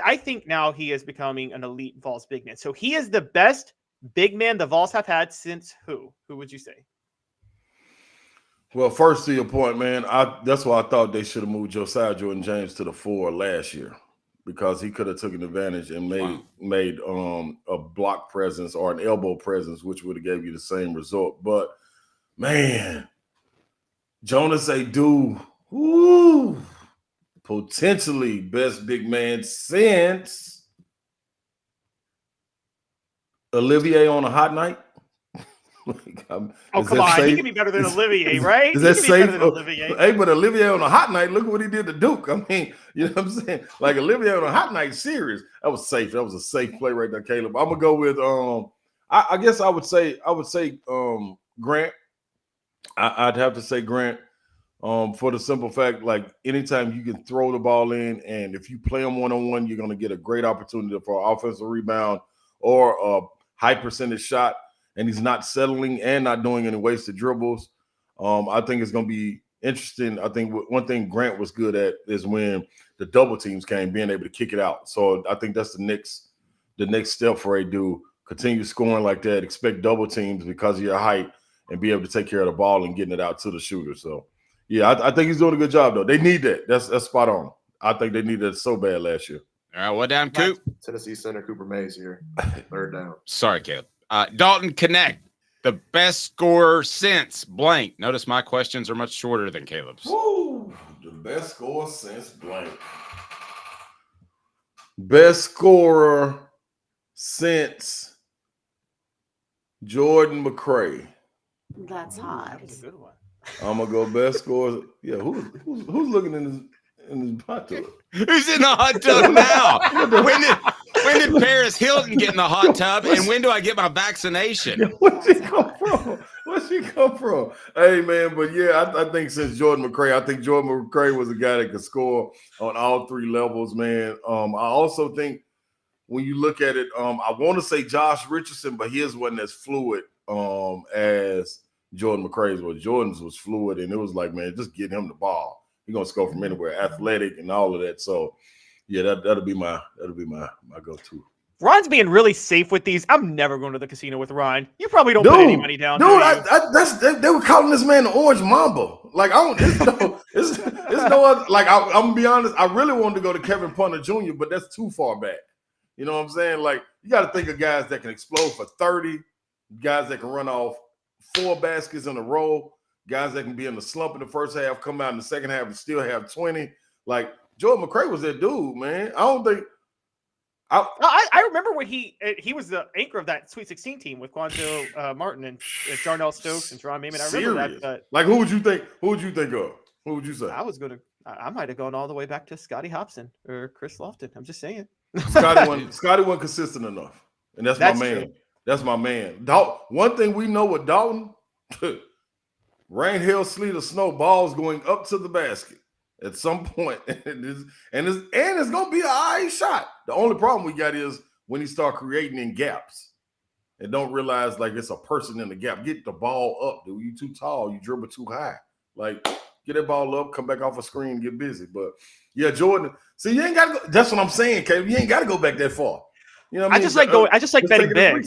I think now he is becoming an elite Vols big man. So he is the best big man the Vols have had since who? Who would you say? Well, first to your point, man, that's why I thought they should have moved Josiah Jordan James to the 4 last year because he could have taken advantage and made a block presence or an elbow presence, which would have gave you the same result. But man, Jonas Adu. Ooh, potentially best big man since Olivier on a hot night. Come on, safe? He can be better than Olivier, right? Is that safe? Hey, but Olivier on a hot night, look what he did to Duke. I mean, you know what I'm saying? Like Olivier on a hot night, serious. That was safe. That was a safe play right there, Caleb. I'm gonna go with I guess I would say Grant. I'd have to say Grant. For the simple fact, like anytime you can throw the ball in, and if you play them one-on-one, you're going to get a great opportunity for an offensive rebound or a high percentage shot, and he's not settling and not doing any wasted dribbles. I think it's going to be interesting. I think one thing Grant was good at is when the double teams came, being able to kick it out. So I think that's the next step for Adu. Continue scoring like that. Expect double teams because of your height and be able to take care of the ball and getting it out to the shooter. So. Yeah, I think he's doing a good job, though. They need that. That's spot on. I think they needed it so bad last year. All right, what down, Coop? Tennessee center Cooper Mays here. Third down. Sorry, Caleb. Dalton Connect, the best scorer since blank. Notice my questions are much shorter than Caleb's. Woo! The best scorer since blank. Best scorer since Jordan McCray. That's hot. That's a good one. I'm gonna go best scorer. Yeah, who's looking in in his hot tub. Who's in the hot tub now? When did Paris Hilton get in the hot tub? And when do I get my vaccination? Where'd she come from? Where'd she come from? Hey, man, but yeah, I think since Jordan McCray, I think Jordan McCray was a guy that could score on all three levels, man. I also think when you look at it, I want to say Josh Richardson, but his wasn't as fluid as Jordan McCray's was. Jordan's was fluid, and it was like, man, just get him the ball. He's gonna score from anywhere, athletic and all of that. So, yeah, that'll be my go-to. Ron's being really safe with these. I'm never going to the casino with Ron. You probably don't put any money down. Dude, they were calling this man the Orange Mamba. Like, it's no other. Like, I'm gonna be honest. I really wanted to go to Kevin Punter Jr., but that's too far back. You know what I'm saying? Like, you got to think of guys that can explode for 30, guys that can run off 4 baskets in a row, guys that can be in the slump in the first half, come out in the second half and still have 20. Like, Jordan McCray was that dude, man. I don't think. I remember when he was the anchor of that Sweet 16 team with Quanto Martin and Darnell Stokes and Jerron Mayman. I remember that. Like, who would you think of? Who would you say? I might have gone all the way back to Scotty Hobson or Chris Lofton. I'm just saying. Scotty wasn't consistent enough, and that's my man. True. That's my man. One thing we know with Dalton, rain, hail, sleet, or snow, balls going up to the basket at some point, and it's gonna be an eye shot. The only problem we got is when he start creating in gaps and don't realize like it's a person in the gap. Get the ball up, dude. You too tall. You dribble too high. Like, get that ball up, come back off a screen, get busy. But yeah, Jordan. See, you ain't got to go. That's what I'm saying, Caleb. You ain't got to go back that far. You know what I mean? I just like betting big.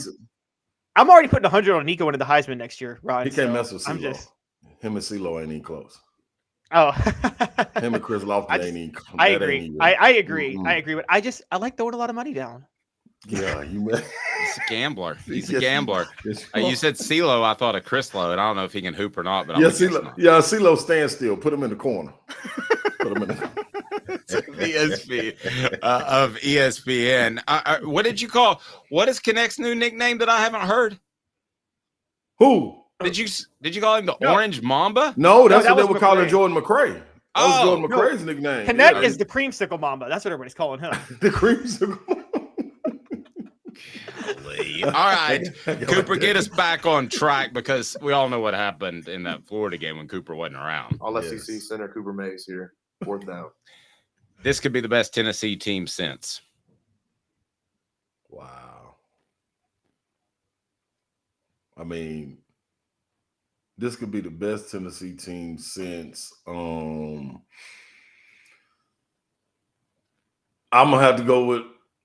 I'm already putting 100 on Nico into the Heisman next year, Ron. He can't mess with CeeLo. Him and CeeLo ain't even close. Oh, him and Chris Lofton ain't even close. I agree. I agree. Mm-hmm. I agree. But I like throwing a lot of money down. Yeah, he's a gambler. He's a gambler. You said CeeLo, I thought of Chris Lowe, and I don't know if he can hoop or not. But CeeLo stands still. Put him in the corner. Put him in the of ESPN. What did you call? What is Connect's new nickname that I haven't heard? Who did you call him? The Orange Mamba? No, that's what they were calling Jordan McCray. That was Jordan McCray's nickname. Connect is the creamsicle Mamba. That's what everybody's calling him. The creamsicle. All right, Cooper, get us back on track because we all know what happened in that Florida game when Cooper wasn't around. All SEC center Cooper Mays here. 4th down. This could be the best Tennessee team since. Wow. I mean, this could be the best Tennessee team since. I'm gonna have to go with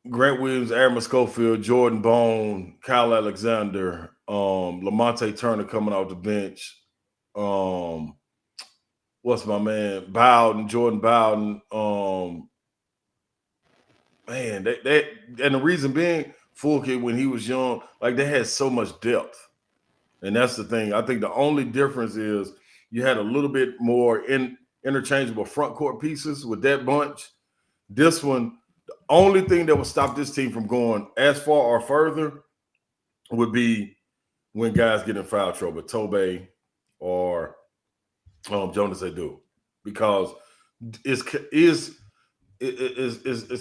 Grant Williams, Aaron Schofield, Jordan Bone, Kyle Alexander, Lamonte Turner coming off the bench. What's my man? Jordan Bowden. Man, that and the reason being, Fulke, when he was young, like they had so much depth. And that's the thing. I think the only difference is you had a little bit more interchangeable front court pieces with that bunch. This one, the only thing that would stop this team from going as far or further would be when guys get in foul trouble, Tobey or Jonas Adu, because is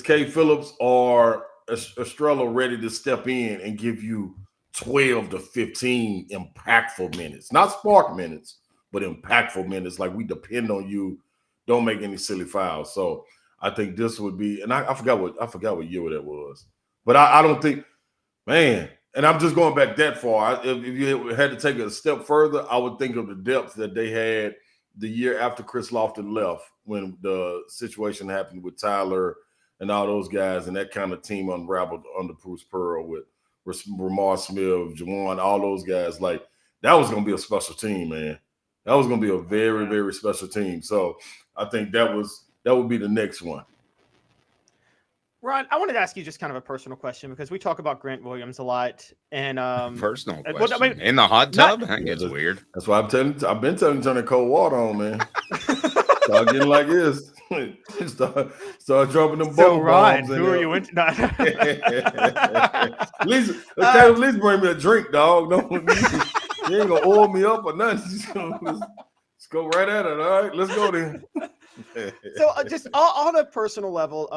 K. Phillips or Estrella ready to step in and give you 12 to 15 impactful minutes, not spark minutes, but impactful minutes. Like, we depend on you. Don't make any silly fouls. So I think this would be, and I forgot what year that was, but I don't think, man. And I'm just going back that far. If you had to take it a step further, I would think of the depth that they had the year after Chris Lofton left, when the situation happened with Tyler and all those guys, and that kind of team unraveled under Bruce Pearl with Ramar Smith, Juwan, all those guys. Like, that was going to be a special team, man. That was going to be a very, very special team. So I think that would be the next one. Ron, I wanted to ask you just kind of a personal question, because we talk about Grant Williams a lot. And personal question. In the hot tub? That gets weird. That's why I've been telling you to turn the cold water on, man. Start getting like this. Start dropping them bubble bombs. Who are you into? At least bring me a drink, dog. You ain't gonna oil me up or nothing. Just go right at it. All right, let's go then. So just on a personal level,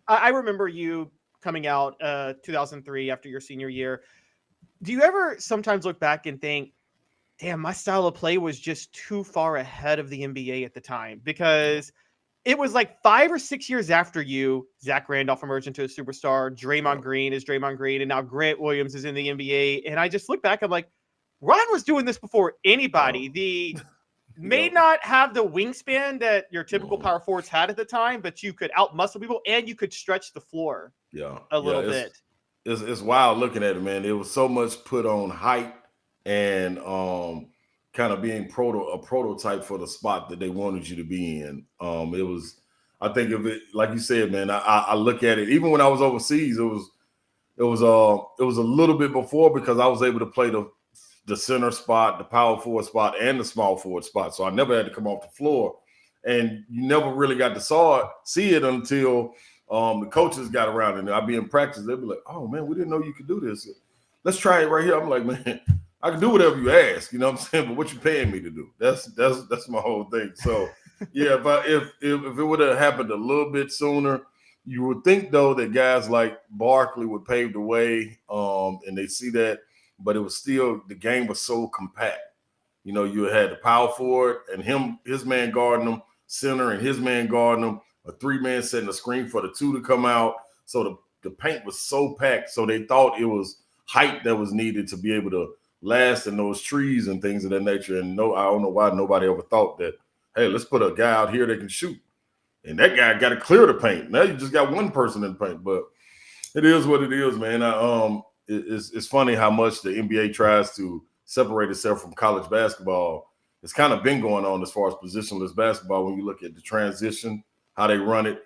I remember you coming out 2003 after your senior year. Do you ever sometimes look back and think, damn, my style of play was just too far ahead of the NBA at the time? Because it was like 5 or 6 years after you, Zach Randolph emerged into a superstar, Draymond Green is Draymond Green, and now Grant Williams is in the NBA. And I just look back, I'm like, Ron was doing this before anybody. The may not have the wingspan that your typical power forwards had at the time, but you could out-muscle people and you could stretch the floor a little bit. It's wild looking at it, man. It was so much put on height and kind of being a prototype for the spot that they wanted you to be in. It was, I think of it, like you said, man, I look at it, even when I was overseas, it was a little bit before, because I was able to play the center spot, the power forward spot, and the small forward spot. So I never had to come off the floor. And you never really got to see it until the coaches got around, and I'd be in practice. They'd be like, "Oh man, we didn't know you could do this. Let's try it right here." I'm like, "Man, I can do whatever you ask, you know what I'm saying? But what you paying me to do?" That's my whole thing. So yeah, if it would have happened a little bit sooner, you would think though that guys like Barkley would pave the way, and they see that. But it was still, the game was so compact. You know, you had the power forward and his man guarding him, center and his man guarding him, a 3-man setting a screen for the 2 to come out. So the paint was so packed. So they thought it was height that was needed to be able to last in those trees and things of that nature. And I don't know why nobody ever thought that, hey, let's put a guy out here that can shoot. And that guy got to clear the paint. Now you just got one person in the paint. But it is what it is, man. It's funny how much the NBA tries to separate itself from college basketball. It's kind of been going on as far as positionless basketball. When you look at the transition, how they run it,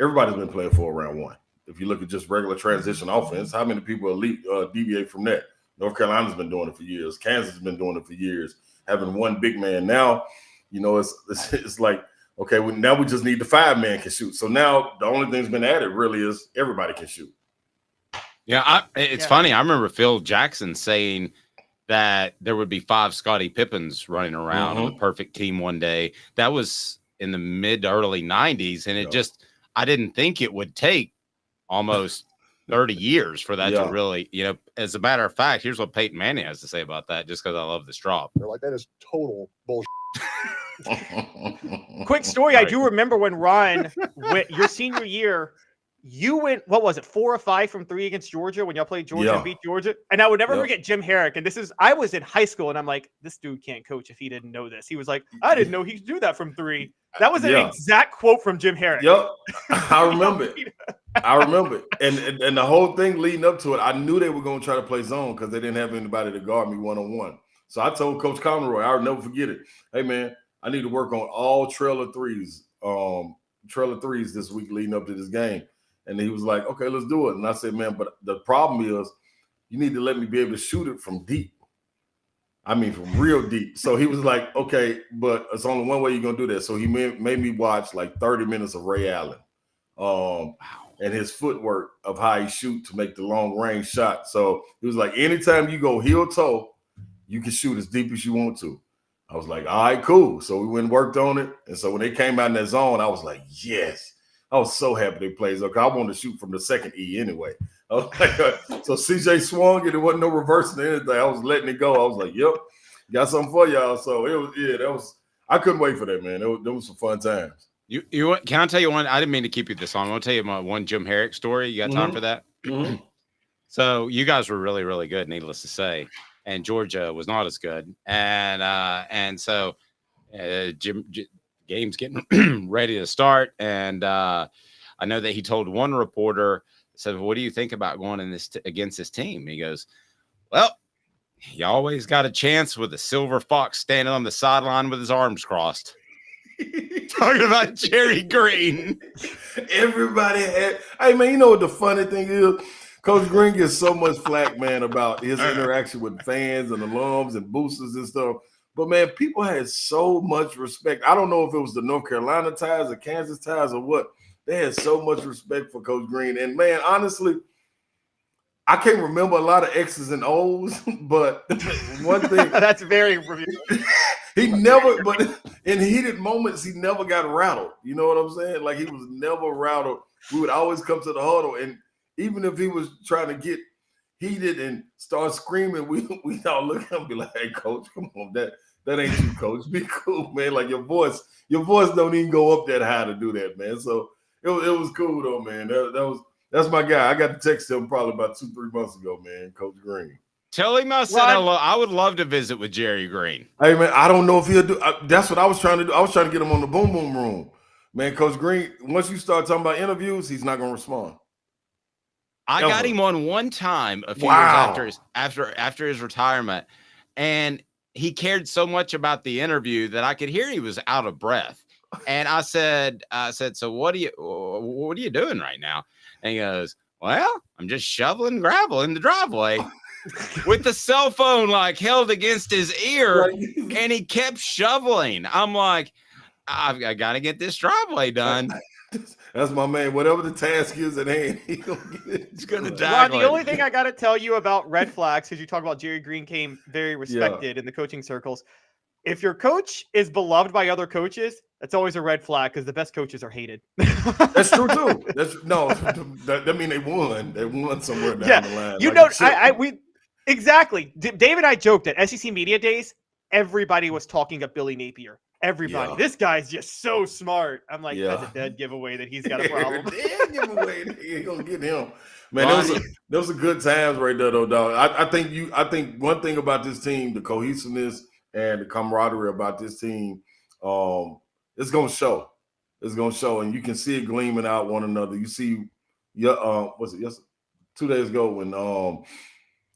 everybody's been playing for round one. If you look at just regular transition offense, how many people deviate from that? North Carolina's been doing it for years. Kansas has been doing it for years, having one big man. Now, you know, it's like, okay, now we just need the 5-man can shoot. So now the only thing's been added really is everybody can shoot. Yeah, it's funny. I remember Phil Jackson saying that there would be 5 Scottie Pippens running around on the perfect team one day. That was in the mid to early 90s, and I didn't think it would take almost 30 years for that to really, you know, as a matter of fact, here's what Peyton Manning has to say about that, just because I love this drop. They're like, that is total bullshit. Quick story. I do remember when Ron, your senior year, you went, what was it, 4 or 5 from 3 against Georgia when y'all played Georgia and beat Georgia? And I would never forget Jim Herrick. And I was in high school, and I'm like, this dude can't coach if he didn't know this. He was like, I didn't know he could do that from 3. That was an exact quote from Jim Herrick. Yep, I remember it. I remember it. And the whole thing leading up to it, I knew they were going to try to play zone because they didn't have anybody to guard me one-on-one. So I told Coach Conroy, I'll never forget it. Hey, man, I need to work on all trailer threes this week leading up to this game. And he was like, okay, let's do it. And I said, man, but the problem is you need to let me be able to shoot it from deep. I mean, from real deep. So he was like, okay, but it's only one way you're going to do that. So he made me watch like 30 minutes of Ray Allen and his footwork of how he shoot to make the long range shot. So he was like, anytime you go heel toe, you can shoot as deep as you want to. I was like, all right, cool. So we went and worked on it. And so when they came out in that zone, I was like, yes. I was so happy they played zone. I wanted to shoot from the second E anyway. I was like, so CJ swung and there wasn't no reversing anything. I was letting it go. I was like, yep, got something for y'all. So I couldn't wait for that, man. There was some fun times. Can I tell you one? I didn't mean to keep you this long. I want to tell you my one Jim Herrick story. You got time for that? Mm-hmm. So you guys were really, really good, needless to say. And Georgia was not as good. And so game's getting ready to start. And I know that he told one reporter, said, what do you think about going in this against this team? He goes, well, you always got a chance with a silver fox standing on the sideline with his arms crossed. Talking about Jerry Green. Everybody hey man, you know what the funny thing is? Coach Green gets so much flack, man, about his interaction with fans and alums and boosters and stuff. But, man, people had so much respect. I don't know if it was the North Carolina ties or Kansas ties or what. They had so much respect for Coach Green. And, man, honestly, I can't remember a lot of X's and O's, but one thing that's very he never, but in heated moments, he never got rattled. You know what I'm saying? Like he was never rattled. We would always come to the huddle, and even if he was trying to get heated and start screaming, we all look at him and be like, "Hey, coach, come on, that ain't you, coach. Be cool, man. Like your voice don't even go up that high to do that, man." So it was cool though, man. That's my guy. I got to text him probably about 2-3 months ago, man. Coach Green. Tell him I said hello. I would love to visit with Jerry Green. Hey, man, I don't know if he'll do. That's what I was trying to do. I was trying to get him on the boom boom room, man. Coach Green. Once you start talking about interviews, he's not going to respond. I got him on one time a few years after his retirement, and he cared so much about the interview that I could hear he was out of breath. And I said, so what are you doing right now? And he goes, well, I'm just shoveling gravel in the driveway with the cell phone like held against his ear, and he kept shoveling. I'm like, I got to get this driveway done. That's my man. Whatever the task is at hand, he's going to tackle the only thing I got to tell you about red flags, because you talk about Jerry Green came very respected in the coaching circles. If your coach is beloved by other coaches, that's always a red flag because the best coaches are hated. That's true too. That mean they won. They won somewhere down the line. You know, exactly. Dave and I joked at SEC Media Days. Everybody was talking up Billy Napier. Everybody. Yeah. This guy's just so smart. I'm like, that's a dead giveaway that he's got a problem. Dead giveaway. You ain't gonna get him. Man, those are good times right there, though, dog. I think one thing about this team, the cohesiveness and the camaraderie about this team, it's gonna show. It's gonna show, and you can see it gleaming out one another. You see, was it 2 days ago when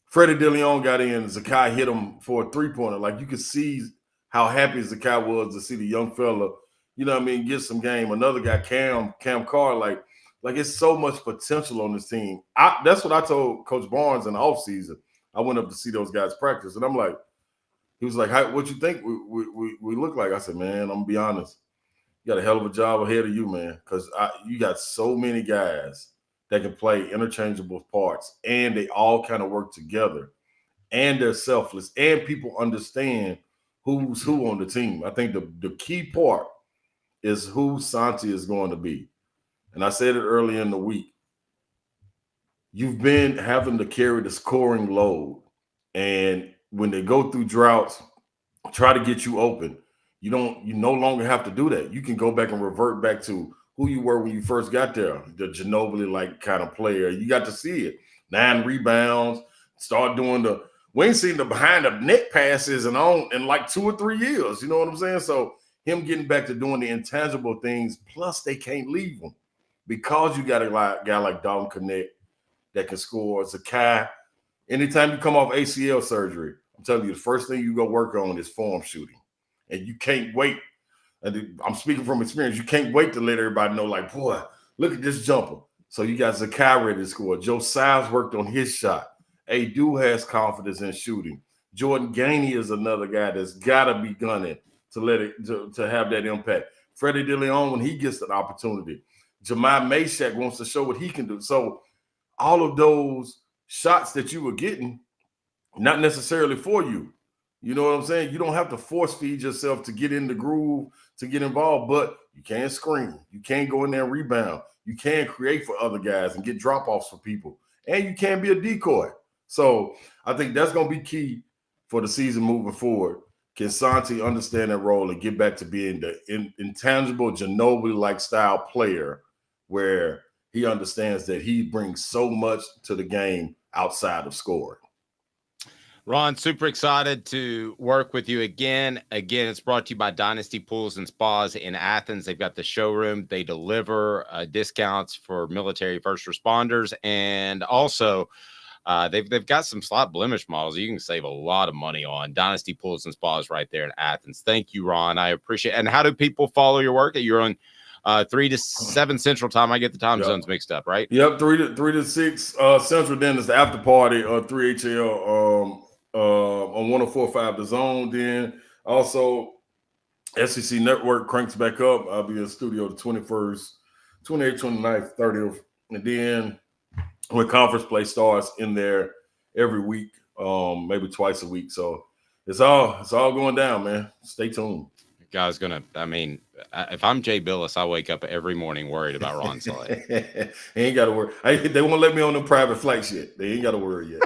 Freddie DeLeon got in, Zakai hit him for a 3-pointer. Like you could see how happy Zakai was to see the young fella, you know what I mean, get some game. Another guy, Cam Carr, like it's so much potential on this team. That's what I told Coach Barnes in the offseason. I went up to see those guys practice, and I'm like, he was like, what you think we look like? I said, man, I'm gonna be honest. You got a hell of a job ahead of you, man, because you got so many guys that can play interchangeable parts, and they all kind of work together, and they're selfless, and people understand who's who on the team. I think the key part is who Santi is going to be. And I said it earlier in the week. You've been having to carry the scoring load, and when they go through droughts, try to get you open. You no longer have to do that. You can go back and revert back to who you were when you first got there, the Ginobili-like kind of player. You got to see it. 9 rebounds, start doing we ain't seen the behind the net passes in like 2 or 3 years. You know what I'm saying? So him getting back to doing the intangible things, plus they can't leave him because you got a guy like Dalton Connect that can score. Zakai, anytime you come off ACL surgery, I'm telling you, the first thing you go work on is form shooting. And you can't wait. And I'm speaking from experience. You can't wait to let everybody know, like, boy, look at this jumper. So you got Zakai ready to score. Joe Siles worked on his shot. Adu has confidence in shooting. Jordan Gainey is another guy that's got to be gunning to have that impact. Freddie DeLeon, when he gets an opportunity. Jemai Meshack wants to show what he can do. So all of those shots that you were getting, not necessarily for you. You know what I'm saying? You don't have to force feed yourself to get in the groove, to get involved, but you can screen. You can go in there and rebound. You can create for other guys and get drop-offs for people. And you can be a decoy. So I think that's going to be key for the season moving forward. Can Santi understand that role and get back to being the intangible Ginobili-like style player where he understands that he brings so much to the game outside of scoring? Ron, super excited to work with you again. Again, it's brought to you by Dynasty Pools and Spas in Athens. They've got the showroom. They deliver discounts for military first responders, and also they've got some slot blemish models you can save a lot of money on. Dynasty Pools and Spas right there in Athens. Thank you, Ron. I appreciate it. And how do people follow your work? You're on 3 to 7 Central Time. I get the time zones mixed up, right? Yep, 3 to 6 Central. Then it's the after party 3HL on 104.5 The Zone. Then also SEC Network cranks back up. I'll be in the studio the 21st, 28th, 29th, 30th. And then when conference play starts in there every week, maybe twice a week. So it's all going down, man. Stay tuned. Guy's gonna. I mean, if I'm Jay Billis, I wake up every morning worried about Ron Slade. He ain't got to worry. They won't let me on them private flights yet. They ain't got to worry yet.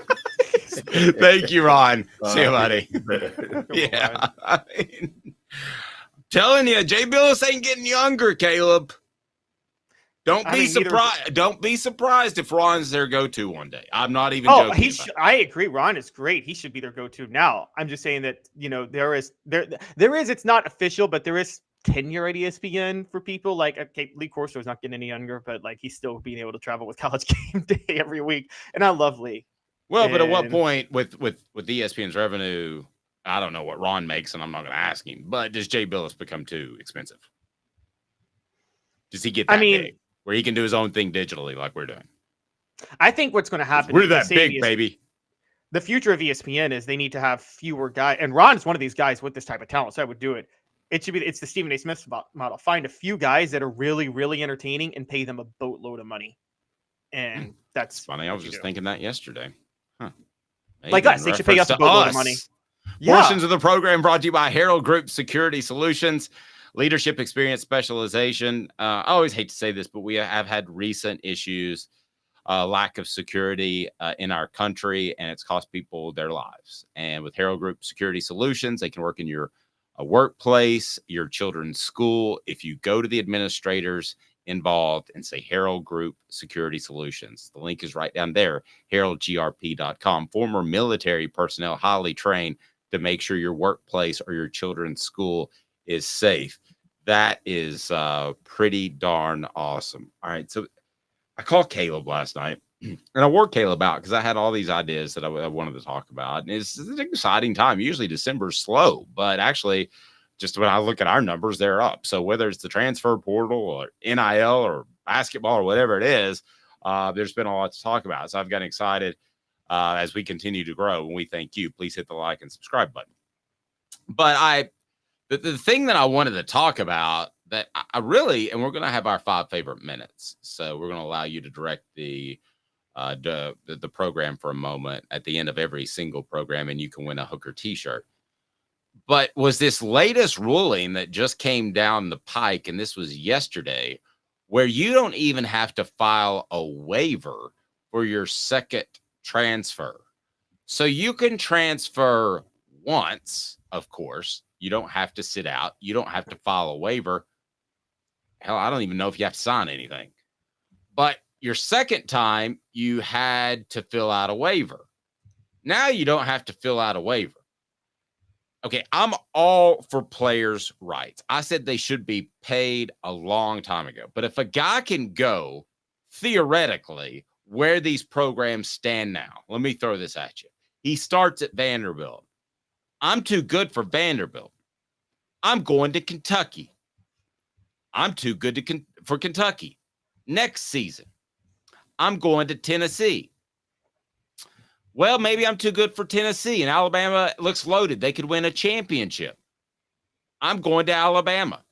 Thank you, Ron. See you, buddy. Yeah, I mean, telling you, Jay Billis ain't getting younger, Caleb. Don't be surprised. Don't be surprised if Ron's their go-to one day. I'm not even joking. I agree. Ron is great. He should be their go-to now. I'm just saying that, there is, it's not official, but there is tenure at ESPN for people like, okay, Lee Corso is not getting any younger, but like he's still being able to travel with College Game Day every week. And I love Lee. Well, but at what point with ESPN's revenue, I don't know what Ron makes, and I'm not going to ask him, but does Jay Billis become too expensive? Does he get that big? Where he can do his own thing digitally like we're doing. I think what's going to happen. We're that big, baby. The future of ESPN is they need to have fewer guys. And Ron is one of these guys with this type of talent, so I would do it. It's the Stephen A. Smith model. Find a few guys that are really, really entertaining and pay them a boatload of money. And that's funny. I was just thinking that yesterday. Huh. Like us, they should pay us a boatload of money. Portions of the program brought to you by Herald Group Security Solutions. Leadership experience specialization. I always hate to say this, but we have had recent issues, lack of security in our country, and it's cost people their lives. And with Herald Group Security Solutions, they can work in your workplace, your children's school. If you go to the administrators involved and say Herald Group Security Solutions, the link is right down there, heraldgrp.com. Former military personnel, highly trained to make sure your workplace or your children's school is safe. That is pretty darn awesome. All right, so I called Caleb last night, and I wore Caleb out because I had all these ideas that I wanted to talk about, and it's an exciting time. Usually December's slow, but actually, just when I look at our numbers, they're up. So whether it's the transfer portal or NIL or basketball or whatever it is, there's been a lot to talk about. So I've gotten excited as we continue to grow, and we thank you. Please hit the like and subscribe button. But the thing that I wanted to talk about that I really, and we're going to have our 5 favorite minutes. So we're going to allow you to direct the program for a moment at the end of every single program, and you can win a Hooker t-shirt. But was this latest ruling that just came down the pike, and this was yesterday, where you don't even have to file a waiver for your second transfer. So you can transfer once, of course. You don't have to sit out. You don't have to file a waiver. Hell, I don't even know if you have to sign anything. But your second time, you had to fill out a waiver. Now you don't have to fill out a waiver. Okay, I'm all for players' rights. I said they should be paid a long time ago. But if a guy can go, theoretically, where these programs stand now, let me throw this at you. He starts at Vanderbilt. I'm too good for Vanderbilt. I'm going to Kentucky. I'm too good for Kentucky. Next season, I'm going to Tennessee. Well, maybe I'm too good for Tennessee, and Alabama looks loaded. They could win a championship. I'm going to Alabama.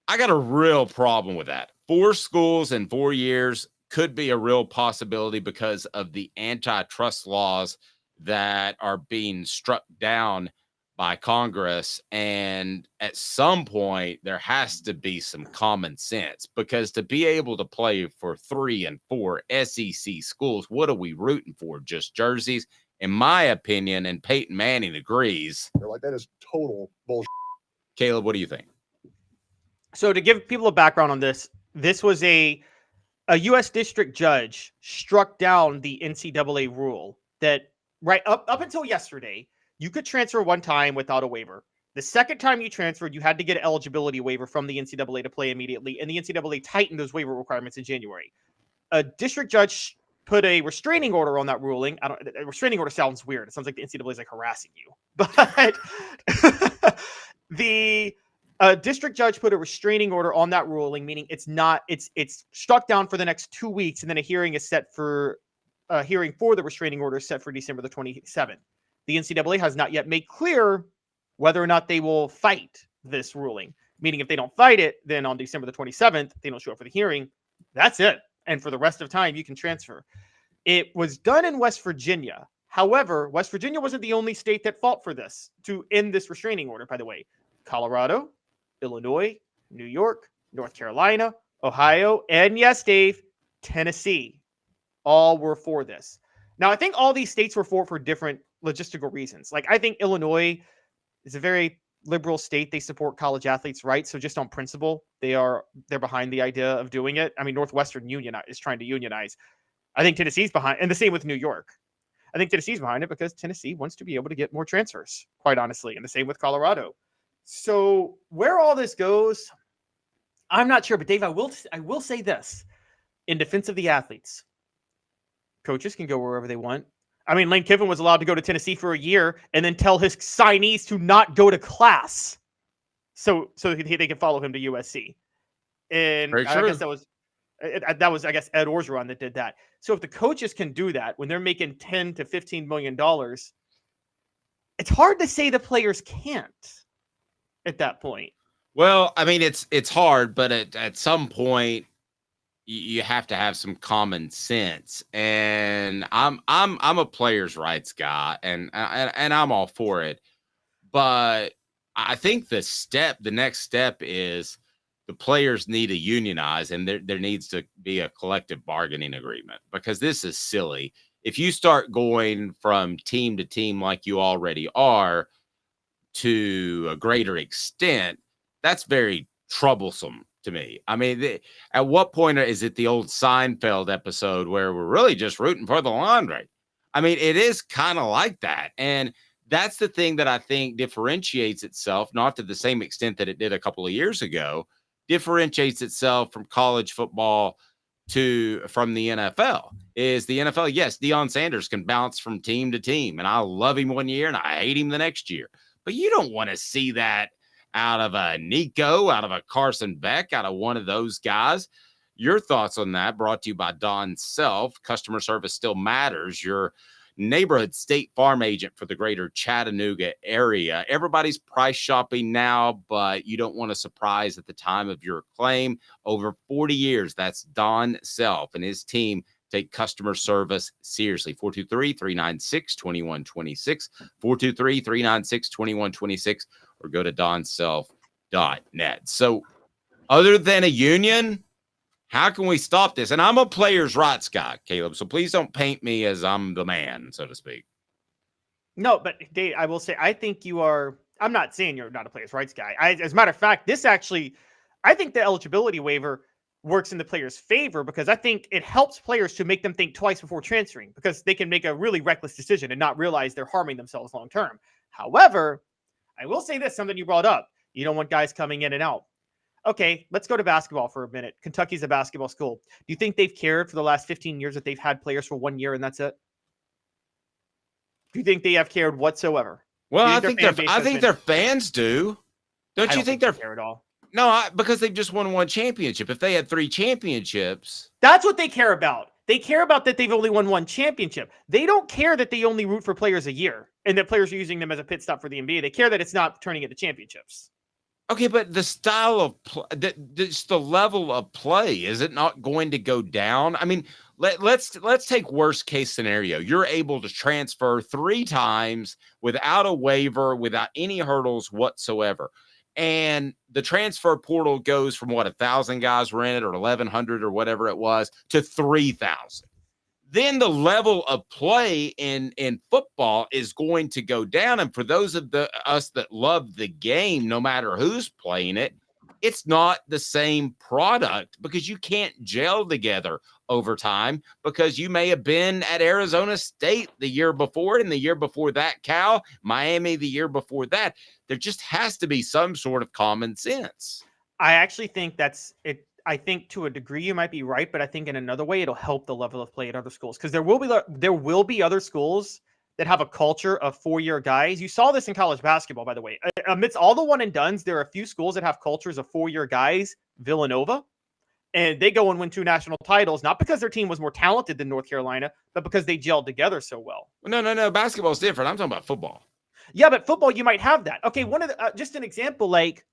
I got a real problem with that. 4 schools in 4 years could be a real possibility because of the antitrust laws that are being struck down by Congress. And at some point, there has to be some common sense, because to be able to play for 3 and 4 SEC schools, what are we rooting for? Just jerseys? In my opinion, and Peyton Manning agrees. They're like, that is total bullshit. Caleb, what do you think? So to give people a background on this, this was a U.S. district judge struck down the NCAA rule that right up until yesterday, you could transfer one time without a waiver. The second time you transferred, you had to get an eligibility waiver from the NCAA to play immediately, and the NCAA tightened those waiver requirements in January. A district judge put a restraining order on that ruling. A restraining order sounds weird. It sounds like the NCAA is like harassing you. But the district judge put a restraining order on that ruling, meaning it's struck down for the next 2 weeks, and then a hearing is set for hearing for the restraining order set for December the 27th. The NCAA has not yet made clear whether or not they will fight this ruling. Meaning if they don't fight it, then on December the 27th, they don't show up for the hearing. That's it. and for the rest of time, you can transfer. It was done in West Virginia. However, West Virginia wasn't the only state that fought for this to end this restraining order, by the way. Colorado, Illinois, New York, North Carolina, Ohio, and yes, Dave, Tennessee, all were for this. Now, I think all these states were for different logistical reasons. Like, I think Illinois is a very liberal state. They support college athletes' rights. So just on principle, they're behind the idea of doing it. I mean, Northwestern is trying to unionize. I think Tennessee's behind, and the same with New York. I think Tennessee's behind it because Tennessee wants to be able to get more transfers, quite honestly, and the same with Colorado. So where all this goes, I'm not sure. But Dave, I will say this in defense of the athletes: coaches can go wherever they want. I mean, Lane Kiffin was allowed to go to Tennessee for a year and then tell his signees to not go to class, so they can follow him to USC. And I guess that was I guess Ed Orgeron that did that. So if the coaches can do that when they're making $10 to $15 million, it's hard to say the players can't at that point. Well, I mean, it's hard, but at some point you have to have some common sense. And I'm a players' rights guy, and I'm all for it. But I think the next step is the players need to unionize, and there needs to be a collective bargaining agreement, because this is silly. If you start going from team to team like you already are to a greater extent, that's very troublesome to me. I mean, at what point is it the old Seinfeld episode where we're really just rooting for the laundry? I mean, it is kind of like that. And that's the thing that I think differentiates itself, not to the same extent that it did a couple of years ago, differentiates itself from college football from the NFL. Is the NFL, yes, Deion Sanders can bounce from team to team, and I love him one year and I hate him the next year. But you don't want to see that out of a Nico, out of a Carson Beck, out of one of those guys. Your thoughts on that, brought to you by Don Self. Customer service still matters. Your neighborhood State Farm agent for the greater Chattanooga area. Everybody's price shopping now, but you don't want a surprise at the time of your claim. Over 40 years, that's Don Self and his team take customer service seriously. 423-396-2126, 423-396-2126, or go to donself.net. So other than a union, how can we stop this? And I'm a players' rights guy, Caleb, so please don't paint me as I'm the man, so to speak. No, but Dave, I will say, I think you are. I'm not saying you're not a players' rights guy. As a matter of fact, I think the eligibility waiver works in the players' favor, because I think it helps players to make them think twice before transferring, because they can make a really reckless decision and not realize they're harming themselves long term. However, I will say this, something you brought up. You don't want guys coming in and out. Okay, let's go to basketball for a minute. Kentucky's a basketball school. Do you think they've cared for the last 15 years that they've had players for 1 year and that's it? Do you think they have cared whatsoever? Well, I think their fans do. Don't you think they're care at all? No, because they've just won one championship. If they had 3 championships, that's what they care about. They care about that they've only won one championship. They don't care that they only root for players a year and that players are using them as a pit stop for the NBA. They care that it's not turning into championships. Okay, but the style of play, just the level of play, is it not going to go down? I mean, let's take worst case scenario. You're able to transfer 3 times without a waiver, without any hurdles whatsoever. And the transfer portal goes from 1,000 guys were in it, or 1,100 or whatever it was, to 3,000. Then the level of play in football is going to go down. And for those of us that love the game, no matter who's playing it, it's not the same product, because you can't gel together over time, because you may have been at Arizona State the year before, and the year before that, Cal, Miami the year before that. There just has to be some sort of common sense. I actually think that's it. I think to a degree you might be right, but I think in another way it'll help the level of play at other schools, because there will be other schools that have a culture of 4-year guys. You saw this in college basketball, by the way. Amidst all the one and dones, there are a few schools that have cultures of 4-year guys. Villanova, and they go and win 2 national titles, not because their team was more talented than North Carolina, but because they gelled together so well. No. Basketball's different. I'm talking about football. Yeah, but football, you might have that. Okay, one of the just an example, like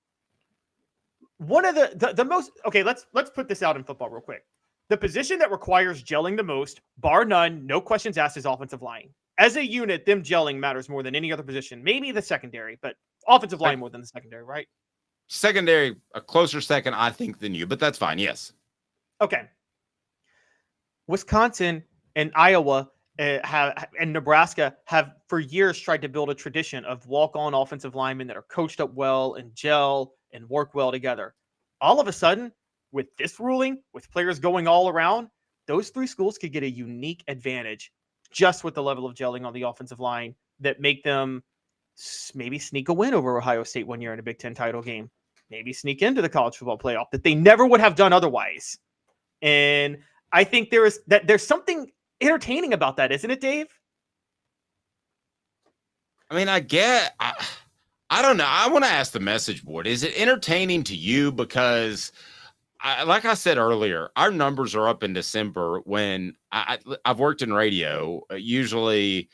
one of the most. Okay, let's put this out in football real quick. The position that requires gelling the most, bar none, no questions asked, is offensive line. As a unit, them gelling matters more than any other position. Maybe the secondary, but offensive line more than the secondary, right? Secondary, a closer second, I think, than you, but that's fine. Yes. Okay. Wisconsin and Iowa and Nebraska have for years tried to build a tradition of walk-on offensive linemen that are coached up well and gel and work well together. All of a sudden, with this ruling, with players going all around, those three schools could get a unique advantage just with the level of gelling on the offensive line that make them maybe sneak a win over Ohio State one year in a Big Ten title game, maybe sneak into the college football playoff that they never would have done otherwise. And I think there's something entertaining about that, isn't it, Dave? I mean, I don't know. I want to ask the message board, is it entertaining to you? Because like I said earlier, our numbers are up in December when I've worked in radio. Usually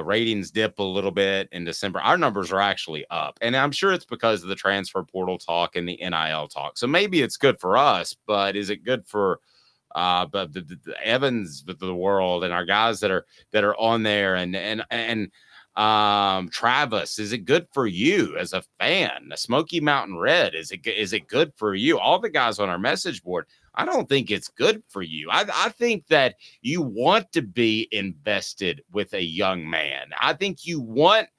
ratings dip a little bit in December. Our numbers are actually up. And I'm sure it's because of the transfer portal talk and the NIL talk. So maybe it's good for us, but is it good for but the Evans of the world and our guys that are on there and Travis, is it good for you as a fan? The Smoky Mountain Red, is it good for you? All the guys on our message board, I don't think it's good for you. I think that you want to be invested with a young man. I think you want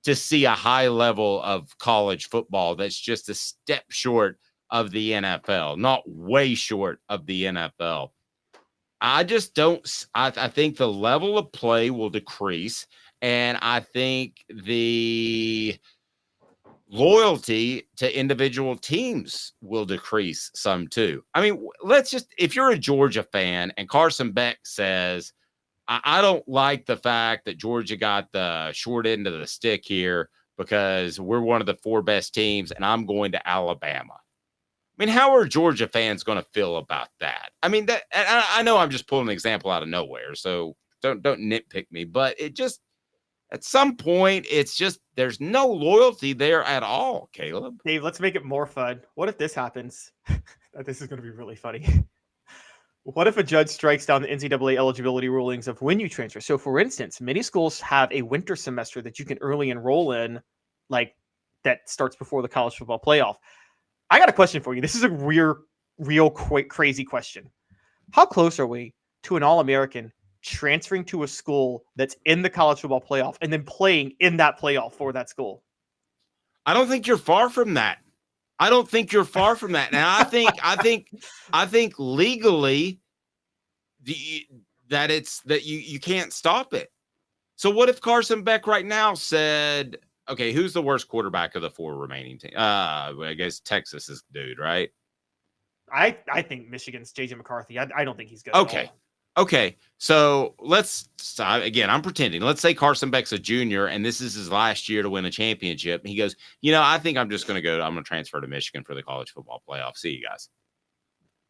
to see a high level of college football that's just a step short of the NFL, not way short of the NFL. I just don't. I think the level of play will decrease, and I think the loyalty to individual teams will decrease some too. I mean, if you're a Georgia fan and Carson Beck says, I don't like the fact that Georgia got the short end of the stick here because we're one of the 4 best teams and I'm going to Alabama. I mean, how are Georgia fans going to feel about that? I mean, I know I'm just pulling an example out of nowhere, so don't nitpick me, but it just, at some point, it's just, there's no loyalty there at all, Caleb. Dave, let's make it more fun. What if this happens? This is going to be really funny. What if a judge strikes down the NCAA eligibility rulings of when you transfer? So, for instance, many schools have a winter semester that you can early enroll in, like that starts before the college football playoff. I got a question for you. This is a real crazy question. How close are we to an All-American transferring to a school that's in the college football playoff and then playing in that playoff for that school? I don't think you're far from that. And I think legally that you can't stop it. So what if Carson Beck right now said, okay, who's the worst quarterback of the 4 remaining teams? I guess Texas is the dude, right? I think Michigan's J.J. McCarthy. I don't think he's good. Okay. So again, I'm pretending. Let's say Carson Beck's a junior and this is his last year to win a championship. And he goes, I think I'm going to transfer to Michigan for the college football playoff. See you guys.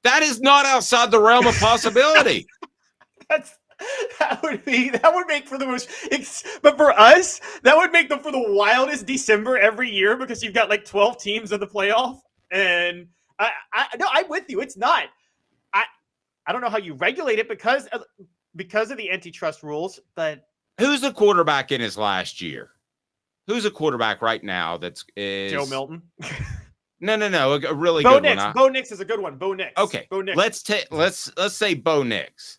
That is not outside the realm of possibility. That would make for the most, but for us, that would make them for the wildest December every year because you've got like 12 teams in the playoff. And I'm with you. It's not. I don't know how you regulate it because of the antitrust rules, but who's the quarterback in his last year? Who's a quarterback right now is Joe Milton? No, a really Bo good Nix. one. Bo Nix is a good one. Bo Nix. Okay, Bo Nix. Let's say Bo Nix.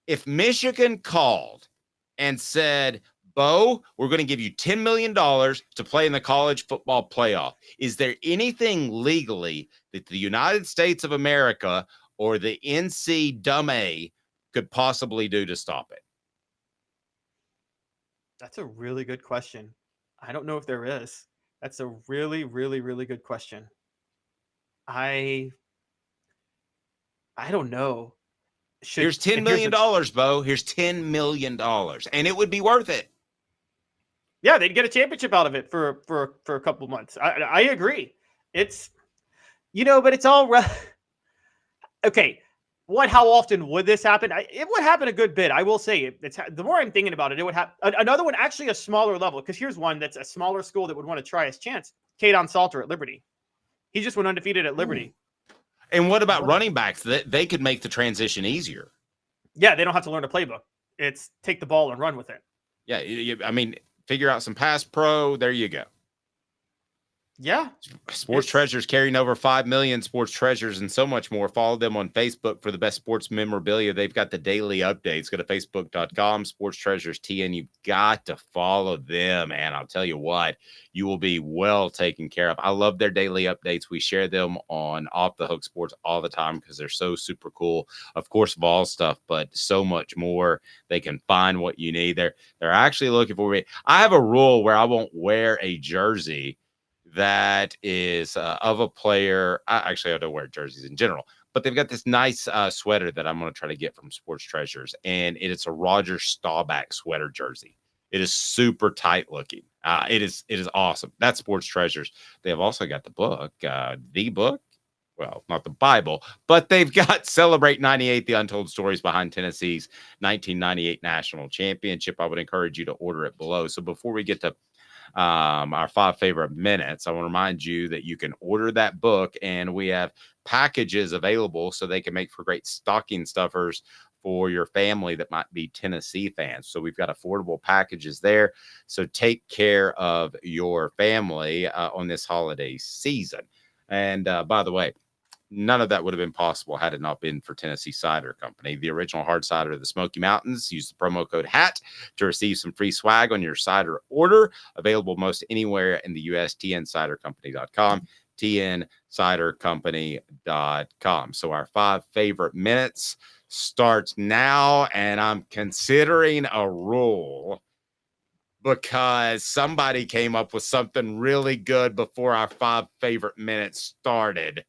If Michigan called and said, Bo, we're going to give you $10 million to play in the college football playoff, is there anything legally that the United States of America or the NCAA could possibly do to stop it? That's a really good question. I don't know if there is. That's a really, really, really good question. I don't know. Here's $10 million, Bo. Here's $10 million. And it would be worth it. Yeah, they'd get a championship out of it for a couple of months. I agree. It's, but it's all okay. How often would this happen? It would happen a good bit. I will say the more I'm thinking about it, it would happen. Another one, actually a smaller level, because here's one that's a smaller school that would want to try his chance. Kadon Salter at Liberty. He just went undefeated at Liberty. And what about running backs? They could make the transition easier. Yeah, they don't have to learn a playbook. It's take the ball and run with it. Yeah, I mean, figure out some pass pro. There you go. Yeah. Sports Treasures carrying over 5 million sports treasures and so much more. Follow them on Facebook for the best sports memorabilia. They've got the daily updates. Go to facebook.com, Sports Treasures TN. You've got to follow them, and I'll tell you what, you will be well taken care of. I love their daily updates. We share them on Off the Hook Sports all the time because they're so super cool. Of course, Vols stuff, but so much more. They can find what you need. They're actually looking for me. I have a rule where I won't wear a jersey that is of a player. I don't wear jerseys in general, but they've got this nice sweater that I'm going to try to get from Sports Treasures, and it's a Roger Staubach sweater jersey. It is super tight looking. It is awesome. That's Sports Treasures. They have also got the book, well, not the Bible, but they've got Celebrate 98, the untold stories behind Tennessee's 1998 national championship. I would encourage you to order it below. So before we get to our 5 favorite minutes, I want to remind you that you can order that book, and we have packages available so they can make for great stocking stuffers for your family that might be Tennessee fans. So we've got affordable packages there. So take care of your family on this holiday season. And by the way, none of that would have been possible had it not been for Tennessee Cider Company, the original hard cider of the Smoky Mountains. Use the promo code HAT to receive some free swag on your cider order. Available most anywhere in the U.S. TNCiderCompany.com, TNCiderCompany.com. So our 5 favorite minutes starts now, and I'm considering a rule because somebody came up with something really good before our 5 favorite minutes started.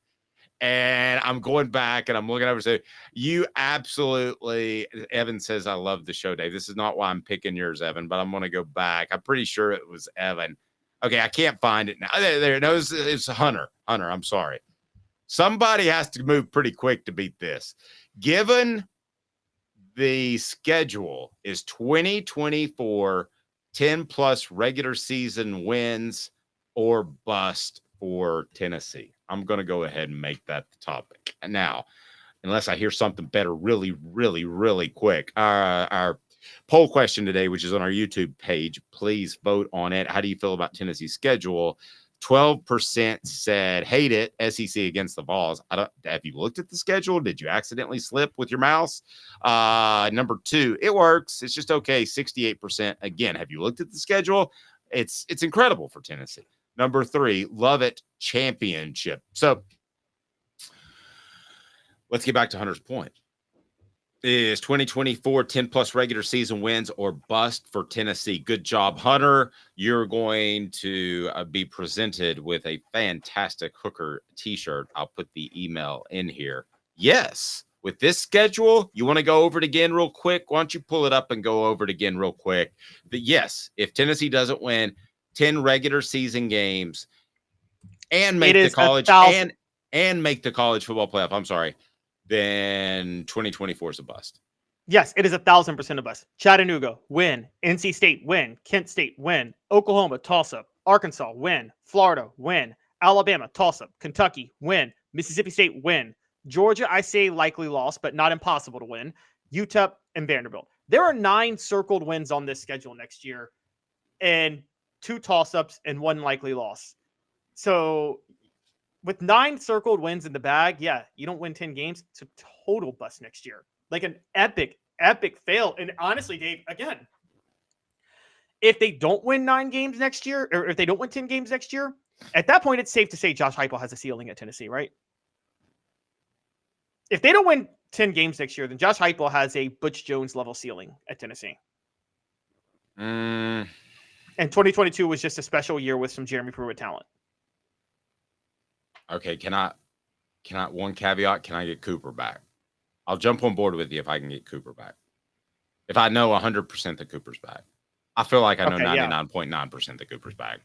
And I'm going back and I'm looking over. So you absolutely, Evan says, I love the show, Dave. This is not why I'm picking yours, Evan, but I'm going to go back. I'm pretty sure it was Evan. Okay, I can't find it now. There, no, it's Hunter. Hunter, I'm sorry. Somebody has to move pretty quick to beat this. Given the schedule is 2024, 10+ regular season wins or bust for Tennessee. I'm going to go ahead and make that the topic. And now, unless I hear something better really, really, really quick, our poll question today, which is on our YouTube page, please vote on it. How do you feel about Tennessee's schedule? 12% said hate it, SEC against the Vols. Have you looked at the schedule? Did you accidentally slip with your mouse? Number 2, it works. It's just okay, 68%. Again, have you looked at the schedule? It's incredible for Tennessee. Number 3, love it, championship. So let's get back to Hunter's point. Is 2024 10+ regular season wins or bust for Tennessee? Good job, Hunter. You're going to be presented with a fantastic Hooker t-shirt. I'll put the email in here. Yes, with this schedule, you want to go over it again real quick? Why don't you pull it up and go over it again real quick? But yes, if Tennessee doesn't win 10 regular season games and make the college and make the college football playoff, I'm sorry, then 2024 is a bust. Yes, it is 1,000% a bust. Chattanooga, win. NC State, win. Kent State, win. Oklahoma, toss-up. Arkansas, win. Florida, win. Alabama, toss-up. Kentucky, win. Mississippi State, win. Georgia, I say likely loss, but not impossible to win. UTEP and Vanderbilt. There are 9 circled wins on this schedule next year, and 2 toss-ups and 1 likely loss. So with 9 circled wins in the bag, yeah, you don't win 10 games. It's a total bust next year. Like an epic fail. And honestly, Dave, again, if they don't win 9 games next year, or if they don't win 10 games next year, at that point, it's safe to say Josh Heupel has a ceiling at Tennessee, right? If they don't win 10 games next year, then Josh Heupel has a Butch Jones level ceiling at Tennessee. And 2022 was just a special year with some Jeremy Pruitt talent. Okay, can I one caveat? Can I get Cooper back? I'll jump on board with you if I can get Cooper back. If I know 100% that Cooper's back. I feel like I know 99.9% that Cooper's back.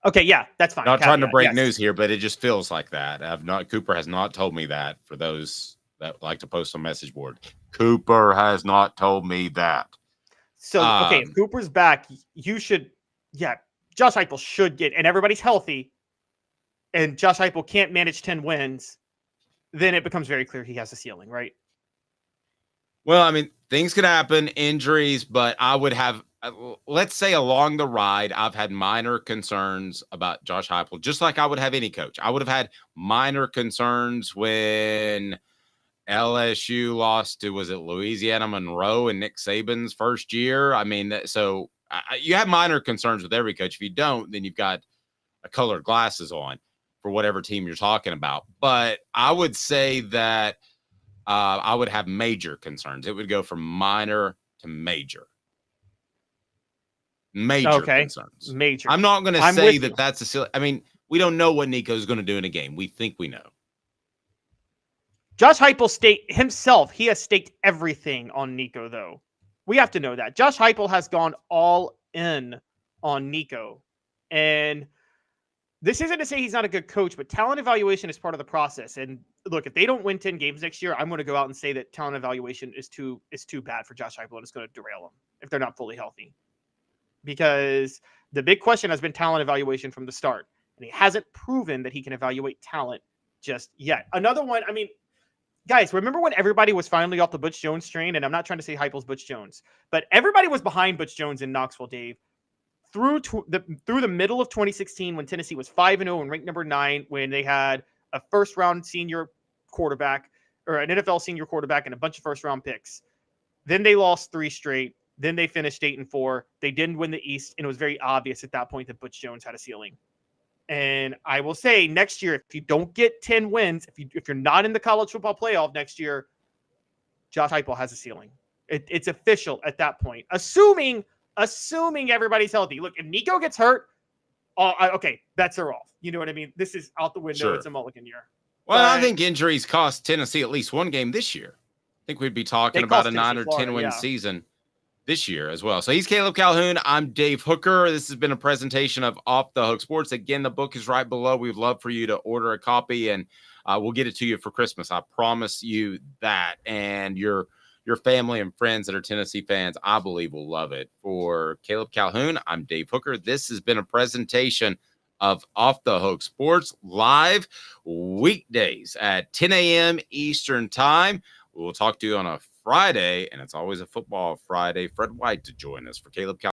Okay, yeah, that's fine. Not trying to break news here, but it just feels like that. Cooper has not told me that, for those that like to post on message board. Cooper has not told me that. So, okay, if Cooper's back, you should, Josh Heupel should get, and everybody's healthy, and Josh Heupel can't manage 10 wins, then it becomes very clear he has a ceiling, right? Well, I mean, things could happen, injuries, but I would have, let's say along the ride, I've had minor concerns about Josh Heupel, just like I would have any coach. I would have had minor concerns when LSU lost to, was it Louisiana Monroe in Nick Saban's first year? I mean, so you have minor concerns with every coach. If you don't, then you've got a colored glasses on for whatever team you're talking about. But I would say that I would have major concerns. It would go from minor to major. Major concerns. Major. I'm not going to say that that's a silly. I mean, we don't know what Nico's going to do in a game. We think we know. Josh Heupel himself, he has staked everything on Nico, though. We have to know that. Josh Heupel has gone all in on Nico. And this isn't to say he's not a good coach, but talent evaluation is part of the process. And look, if they don't win 10 games next year, I'm going to go out and say that talent evaluation is too bad for Josh Heupel and it's going to derail them if they're not fully healthy. Because the big question has been talent evaluation from the start. And he hasn't proven that he can evaluate talent just yet. Another one, I mean, guys, remember when everybody was finally off the Butch Jones train? And I'm not trying to say Heupel's Butch Jones, but everybody was behind Butch Jones in Knoxville, Dave. Through the middle of 2016, when Tennessee was 5-0 and ranked number 9, when they had a first-round senior quarterback or an NFL senior quarterback and a bunch of first-round picks, then they lost 3 straight. Then they finished 8-4. They didn't win the East, and it was very obvious at that point that Butch Jones had a ceiling. And I will say next year, if you don't get 10 wins, if you're not in the college football playoff next year, Josh Heupel has a ceiling. It's official at that point, assuming everybody's healthy. Look, if Nico gets hurt, okay, bets are off. You know what I mean? This is out the window. Sure. It's a mulligan year. Well, I think injuries cost Tennessee at least one game this year. I think we'd be talking about a 9 or 10 win season this year as well. So he's Caleb Calhoun. I'm Dave Hooker. This has been a presentation of Off the Hook Sports. Again, the book is right below. We'd love for you to order a copy, and we'll get it to you for Christmas. I promise you that. And your family and friends that are Tennessee fans, I believe, will love it. For Caleb Calhoun, I'm Dave Hooker. This has been a presentation of Off the Hook Sports, live weekdays at 10 a.m. Eastern Time. We'll talk to you on a Friday, and it's always a football Friday. Fred White to join us for Caleb Calhoun.